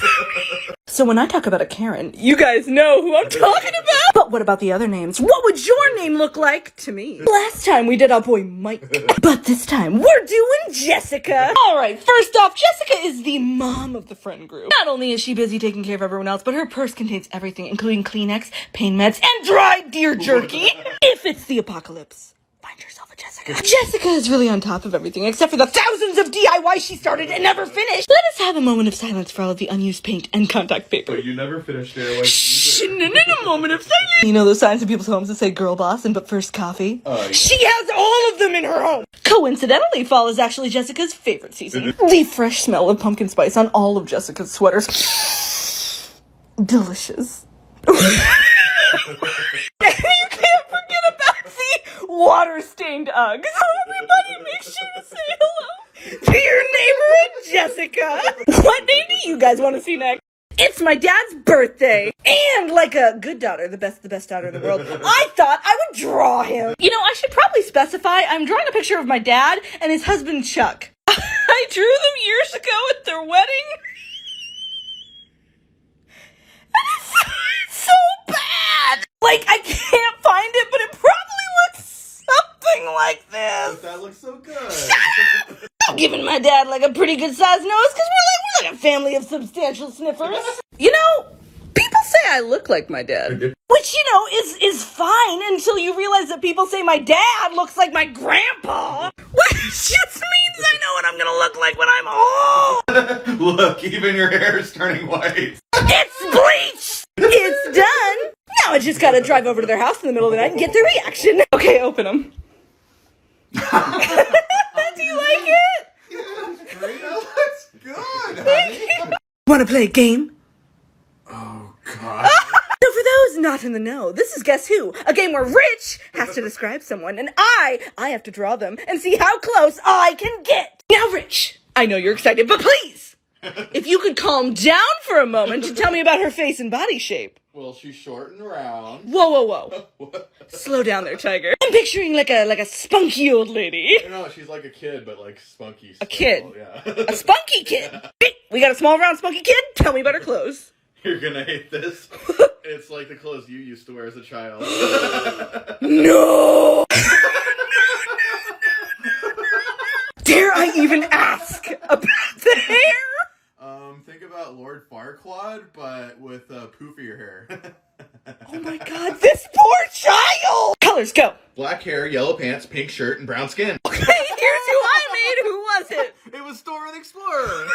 that mean? So when I talk about a Karen, you guys know who I'm talking about. But what about the other names? What would your name look like to me? Last time we did our boy Mike, but this time we're doing Jessica. All right, first off, Jessica is the mom of the friend group. Not only is she busy taking care of everyone else, but her purse contains everything, including Kleenex, pain meds, and dried deer jerky. If it's the apocalypse, find yourself a Jessica. Jessica is really on top of everything, except for the thousands of DIY she started and never finished. Let us have a moment of silence for all of the unused paint and contact paper. But you never finished there. Shh, in a moment of silence. You know those signs in people's homes that say girl boss and but first coffee? Yeah. She has all of them in her home. Coincidentally, fall is actually Jessica's favorite season. The fresh smell of pumpkin spice on all of Jessica's sweaters. Delicious. You can't forget about the water-stained Uggs. Everybody make sure to say hello to your neighbor Jessica. What name do you guys want to see next? It's my dad's birthday. And like a good daughter, the best daughter in the world, I thought I would draw him. You know, I should probably specify I'm drawing a picture of my dad and his husband Chuck. I drew them years ago at their wedding. It's so bad. Like, I can't find it, but it probably looks something like this. That looks so good. Shut up! I'm giving my dad like a pretty good sized nose because we're like a family of substantial sniffers. You know, people say I look like my dad. Which, you know, is fine until you realize that people say my dad looks like my grandpa. Which just means I know what I'm gonna look like when I'm old. Look, even your hair is turning white. It's bleached! It's done! Now I just gotta drive over to their house in the middle of the night and get their reaction. Okay, open them. Do you like it? That looks good, honey. Wanna play a game? Oh, God. So for those not in the know, this is Guess Who? A game where Rich has to describe someone, and I have to draw them and see how close I can get. Now, Rich, I know you're excited, but please, if you could calm down for a moment and tell me about her face and body shape. Well, she's short and round. Whoa. Slow down there, Tiger. I'm picturing like a spunky old lady. No, she's like a kid, but like spunky. A kid? Yeah. A spunky kid? We got a small, round, spunky kid? Tell me about her clothes. You're gonna hate this. It's like the clothes you used to wear as a child. No! Dare I even ask about the hair? Think about Lord Farquaad, but with poofier hair. Oh my God, this poor child! Colors, go! Black hair, yellow pants, pink shirt, and brown skin. Okay, here's who I made. Who was it? It was Dora the Explorer.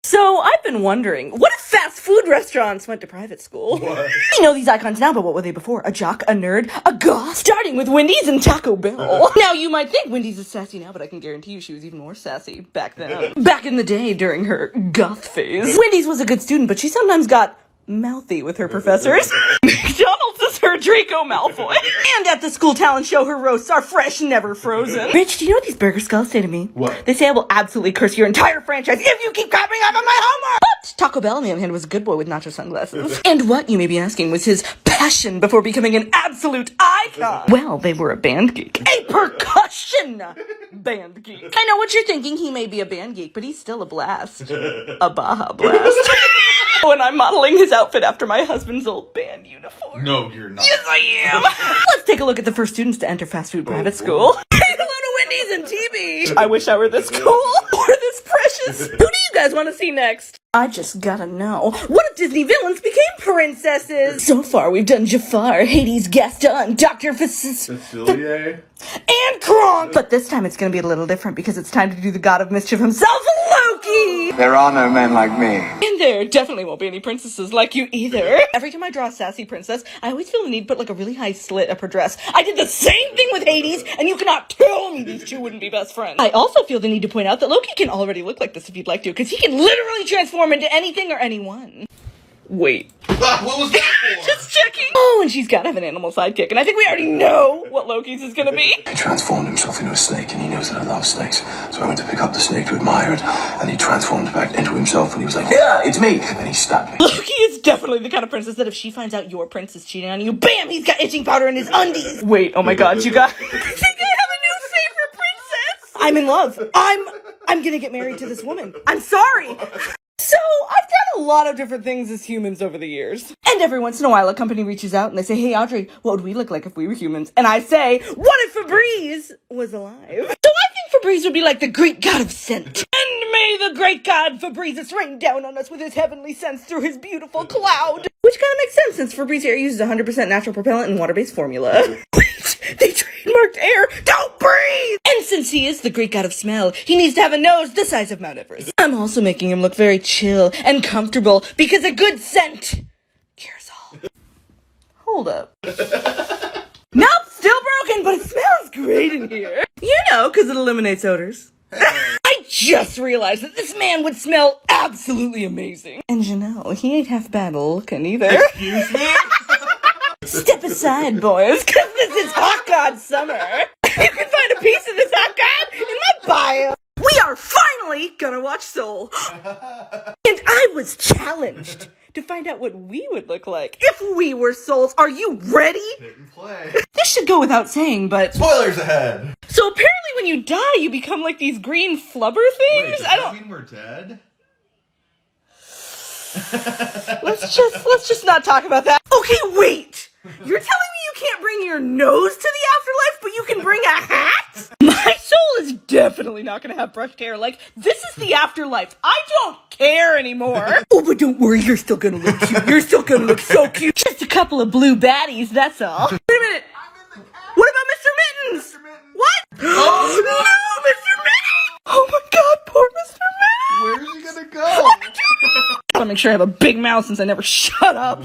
So, I've been wondering, what if fast food restaurants went to private school? What? I know these icons now, but what were they before? A jock, a nerd, a goth? Starting with Wendy's and Taco Bell. Now, you might think Wendy's is sassy now, but I can guarantee you she was even more sassy back then. Back in the day, during her goth phase. Wendy's was a good student, but she sometimes got mouthy with her professors. McDonald's is her Draco Malfoy. And at the school talent show, her roasts are fresh, never frozen. Rich, do you know what these burger skulls say to me? What? They say I will absolutely curse your entire franchise if you keep copying off of my homework! But Taco Bell, on the other hand, was a good boy with nacho sunglasses. And what, you may be asking, was his passion before becoming an absolute icon? Well, they were a band geek. A percussion band geek. I know what you're thinking, he may be a band geek, but he's still a blast. A Baja Blast. When I'm modeling his outfit after my husband's old band uniform. No, you're not. Yes, I am. Let's take a look at the first students to enter fast food private school. Say hello to Wendy's and TV. I wish I were this cool or this precious. Who do you guys want to see next? I just gotta know. What if Disney villains became princesses? So far, we've done Jafar, Hades, Gaston, Dr. Facilier. And Kronk. But this time it's gonna be a little different because it's time to do the god of mischief himself, Loki. There are no men like me. And there definitely won't be any princesses like you either. Every time I draw a sassy princess, I always feel the need to put like a really high slit up her dress. I did the same thing with Hades, and you cannot tell me these two wouldn't be best friends. I also feel the need to point out that Loki can already look like this if you'd like to, because he can literally transform into anything or anyone. Wait. What was that for? Just checking. Oh, and she's gotta have an animal sidekick, and I think we already know what Loki's is gonna be. He transformed himself into a snake, and he knows that I love snakes. So I went to pick up the snake to admire it, and he transformed back into himself, and he was like, "Yeah, it's me!" And he stabbed me. Loki is definitely the kind of princess that if she finds out your prince is cheating on you, bam, he's got itching powder in his undies. Wait, oh my God, you got... I think I have a new favorite princess. I'm in love. I'm gonna get married to this woman. I'm sorry. So, I've done a lot of different things as humans over the years. And every once in a while, a company reaches out and they say, "Hey, Audrey, what would we look like if we were humans?" And I say, "What if Febreze was alive?" So I think Febreze would be like the Greek god of scent. And may the great god Febreze rain down on us with his heavenly scents through his beautiful cloud. Which kind of makes sense since Febreze air uses 100% natural propellant and water-based formula. Wait, they trademarked air. Don't breathe! And since he is the Greek god of smell, he needs to have a nose the size of Mount Everest. I'm also making him look very chill and comfortable because a good scent cures all. Hold up. Nope, still broken, but it smells great in here. You know, because it eliminates odors. I just realized that this man would smell absolutely amazing. And Janelle, he ain't half bad looking either. Excuse me? Step aside, boys, because this is Hot God Summer. You can find a piece of this Hot God in my bio. We are finally gonna watch Soul. And I was challenged to find out what we would look like if we were souls. Are you ready? Hit and play. This should go without saying, but... Spoilers ahead. So apparently when you die, you become like these green flubber things? Wait, does that mean we're dead? Let's just not talk about that. Okay, wait. You're telling me you can't bring your nose to the afterlife, but you can bring a hat? My soul is dead. definitely not gonna have brushed hair. Like, this is the afterlife. I don't care anymore. Oh, but don't worry, you're still gonna look cute. You're still gonna look so cute. Just a couple of blue baddies, that's all. Wait a minute. What about Mr. Mittens? What? Oh, no, Mr. Mittens! Oh my god, poor Mr. Mittens! Where's he gonna go? I want to make sure I have a big mouth since I never shut up.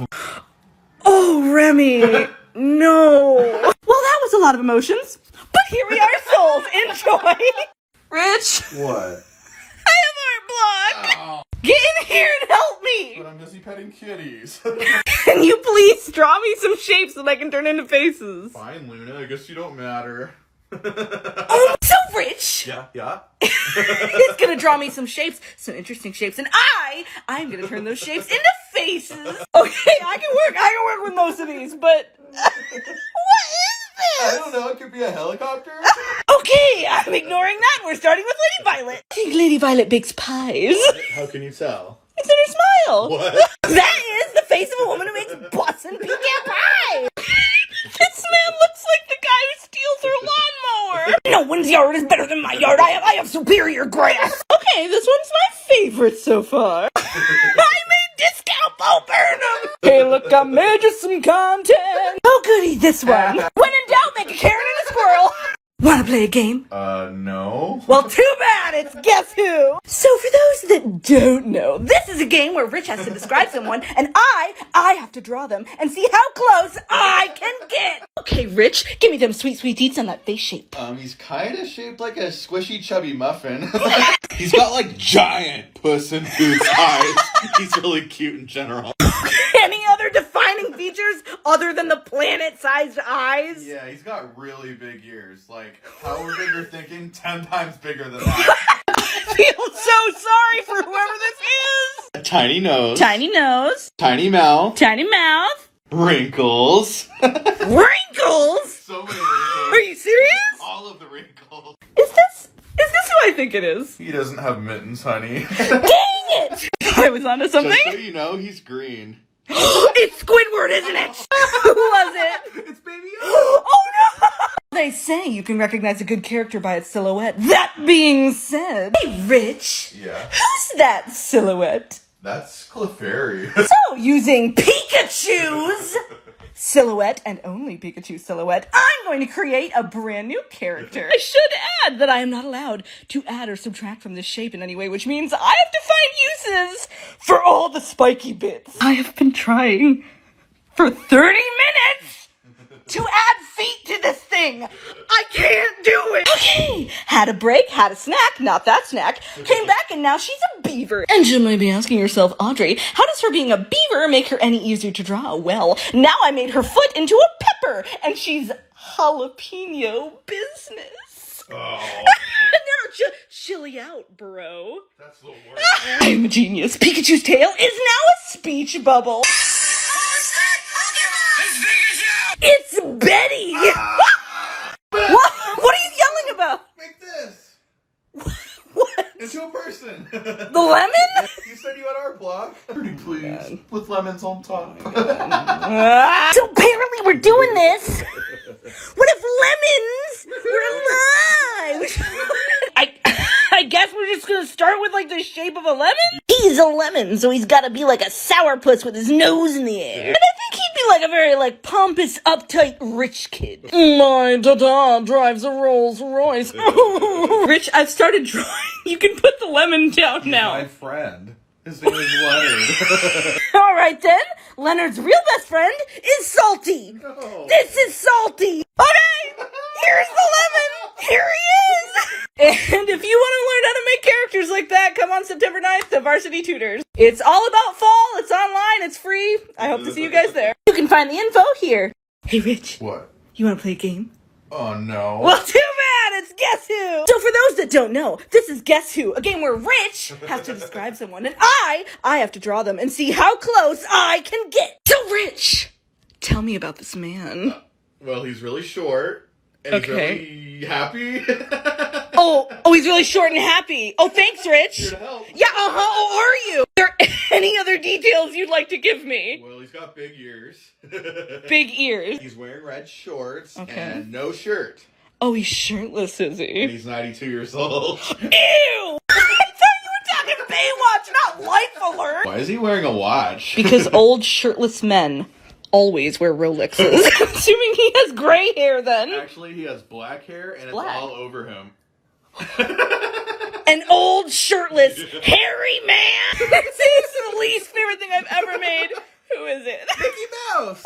Oh, Remy. No. Well, that was a lot of emotions. But here we are, souls. Enjoy. Rich. What? I have art block. Oh. Get in here and help me. But I'm busy petting kitties. Can you please draw me some shapes that I can turn into faces? Fine, Luna. I guess you don't matter. Oh, so Rich. Yeah. He's gonna draw me some shapes, some interesting shapes, and I'm gonna turn those shapes into faces. Okay, I can work with most of these, but what is this? I don't know. It could be a helicopter. Okay, I'm ignoring that. We're starting with Lady Violet. I think Lady Violet bakes pies. How can you tell? It's in her smile. What? That is the face of a woman who makes bussin' pecan pie. This man looks like the guy who steals her lawnmower. No one's yard is better than my yard. I have superior grass. Okay, this one's my favorite so far. I made Discount Bo Burnham. Hey, look, I made you some content. Oh, goody, this one. When in doubt, make a Karen and a squirrel. Wanna play a game? No. Well, too bad, it's Guess Who! So for those that don't know, this is a game where Rich has to describe someone, and I have to draw them and see how close I can get! Okay, Rich, give me them sweet deets on that face shape. He's kinda shaped like a squishy chubby muffin. He's got like giant Puss in Boots eyes. He's really cute in general. Any other defining features other than the planet-sized eyes? Yeah, he's got really big ears. Like, however big you're thinking, 10 times bigger than that. I feel so sorry for whoever this is! A tiny nose. Tiny nose. Tiny mouth. Tiny mouth. Wrinkles. Wrinkles? So many wrinkles. Are you serious? All of the wrinkles. Is this who I think it is? He doesn't have mittens, honey. Dang it! I was onto something. Just so you know, he's green. It's Squidward, isn't it? Who was it? It's Baby Oh no! They say you can recognize a good character by its silhouette. That being said, hey Rich. Yeah. Who's that silhouette? That's Clefairy. So, using Pikachu's silhouette, and only Pikachu's silhouette, I'm going to create a brand new character. I should add that I am not allowed to add or subtract from this shape in any way, which means I have to find uses for all the spiky bits. I have been trying for 30 minutes to add feet to this thing. I can't do it. Okay, had a break, had a snack, not that snack, came back, and now she's a beaver. And you might be asking yourself, Audrey, how does her being a beaver make her any easier to draw? Well, now I made her foot into a pepper, and she's jalapeno business. Oh. No, chilly out, bro. That's the worst. I'm a genius. Pikachu's tail is now a speech bubble. It's Betty! What are you yelling about? Make this. What? Into a person. The lemon? You said you had art block. Pretty please. With lemons on top. So apparently we're doing this. What if lemons were alive? I guess we're just gonna start with like the shape of a lemon? He's a lemon, so he's gotta be like a sourpuss with his nose in the air. And I think he'd be like a very like pompous, uptight, rich kid. My dada drives a Rolls Royce. Rich, I've started drawing. You can put the lemon down now. My friend. His name is Leonard. All right then. Leonard's real best friend is Salty. No. This is Salty. Okay, here's the lemon. Here he is. And if you want to learn how to make characters like that, come on September 9th to Varsity Tutors. It's all about fall. It's online. It's free. I hope to see you guys there. You can find the info here. Hey, Rich. What? You want to play a game? Oh, no. Well, too bad! It's Guess Who! So for those that don't know, this is Guess Who, a game where Rich has to describe someone, and I have to draw them and see how close I can get. So Rich, tell me about this man. Well, he's really short. And he's really happy. Oh, he's really short and happy. Oh, thanks, Rich. Here to help. Yeah, Oh, are you? Are there any other details you'd like to give me? Well, he's got big ears. Big ears. He's wearing red shorts Okay. and no shirt. Oh, he's shirtless, is And he? he's 92 years old. Ew! I thought you were talking Baywatch, not Life Alert! Why is he wearing a watch? Because old shirtless men always wear Rolexes. I'm assuming he has gray hair then. Actually, he has black hair and Black. it's all over him. An old shirtless hairy man. This is the least favorite thing I've ever made. Who is it? Mickey Mouse!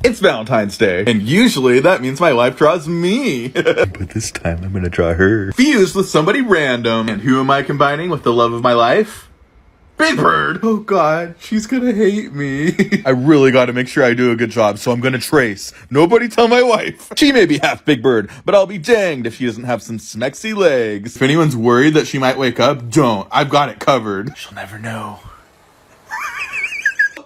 It's Valentine's Day, and usually that means my wife draws me. But this time I'm gonna draw her. Fused with somebody random. And who am I combining with the love of my life? Big Bird! Oh god, she's gonna hate me. I really gotta make sure I do a good job, so I'm gonna trace. Nobody tell my wife. She may be half Big Bird, but I'll be danged if she doesn't have some smexy legs. If anyone's worried that she might wake up, don't. I've got it covered. She'll never know.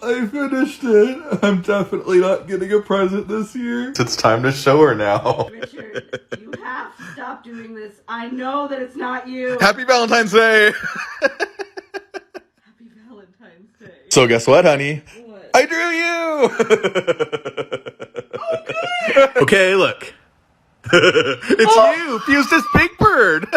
I finished it. I'm definitely not getting a present this year. It's time to show her now. Richard, you have to stop doing this. I know that it's not you. Happy Valentine's Day! Happy Valentine's Day. So guess what, honey? What? I drew you! Oh, good! Okay, look. It's you, fused as Big Bird.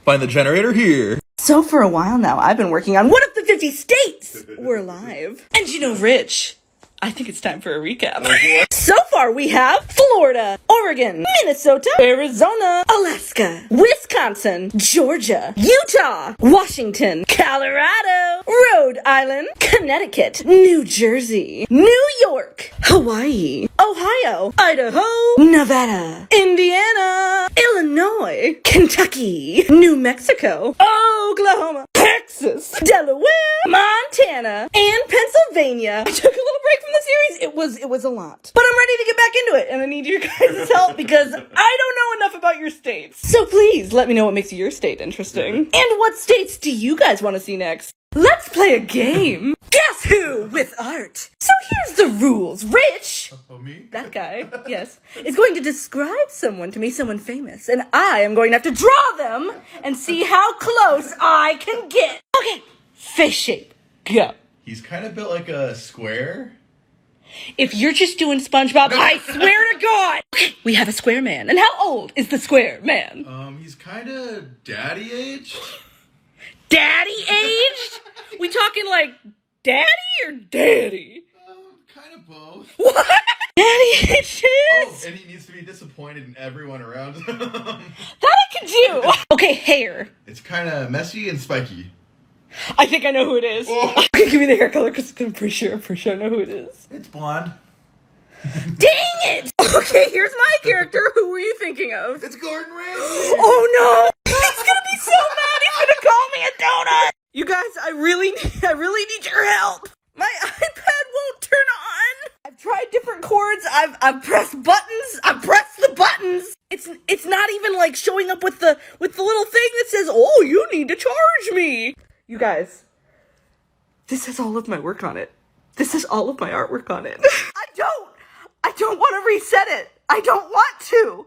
Find the generator here. So for a while now, I've been working on what if the 50 states were alive? And you know, Rich, I think it's time for a recap. So far we have Florida, Oregon, Minnesota, Arizona, Alaska, Wisconsin, Georgia, Utah, Washington, Colorado, Rhode Island, Connecticut, New Jersey, New York, Hawaii, Ohio, Idaho, Nevada, Indiana, Illinois, Kentucky, New Mexico, Oklahoma, Texas, Delaware, Montana, and Pennsylvania. I took a little break from the series. It was a lot. But I'm ready to get back into it, and I need your guys' help because I don't know enough about your states. So please let me know what makes your state interesting. And what states do you guys want to see next? Let's play a game. Guess who with art? So here's the rules. Rich, Me? that guy, yes, is going to describe someone to me, someone famous, and I am going to have to draw them and see how close I can get. Okay, face shape, go. He's kind of built like a square. If you're just doing SpongeBob, I swear to God. Okay, we have a square man. And how old is the square man? He's kind of daddy aged. Daddy aged? We talking like daddy or daddy? Kind of both. What? Daddy aged? Oh, and he needs to be disappointed in everyone around him. That I can do. Okay, hair. It's kind of messy and spiky. I think I know who it is. Oh. Okay, give me the hair color because I'm pretty sure I know who it is. It's blonde. Dang it! Okay, here's my character. Who were you thinking of? It's Gordon Ramsay. Oh no! He's gonna be so mad. He's gonna call me a donut. You guys, I really need your help. My iPad won't turn on. I've tried different chords. I've pressed buttons. I've pressed the buttons. It's not even like showing up with the little thing that says, "Oh, you need to charge me." You guys, this has all of my work on it. This has all of my artwork on it. I don't want to reset it. I don't want to.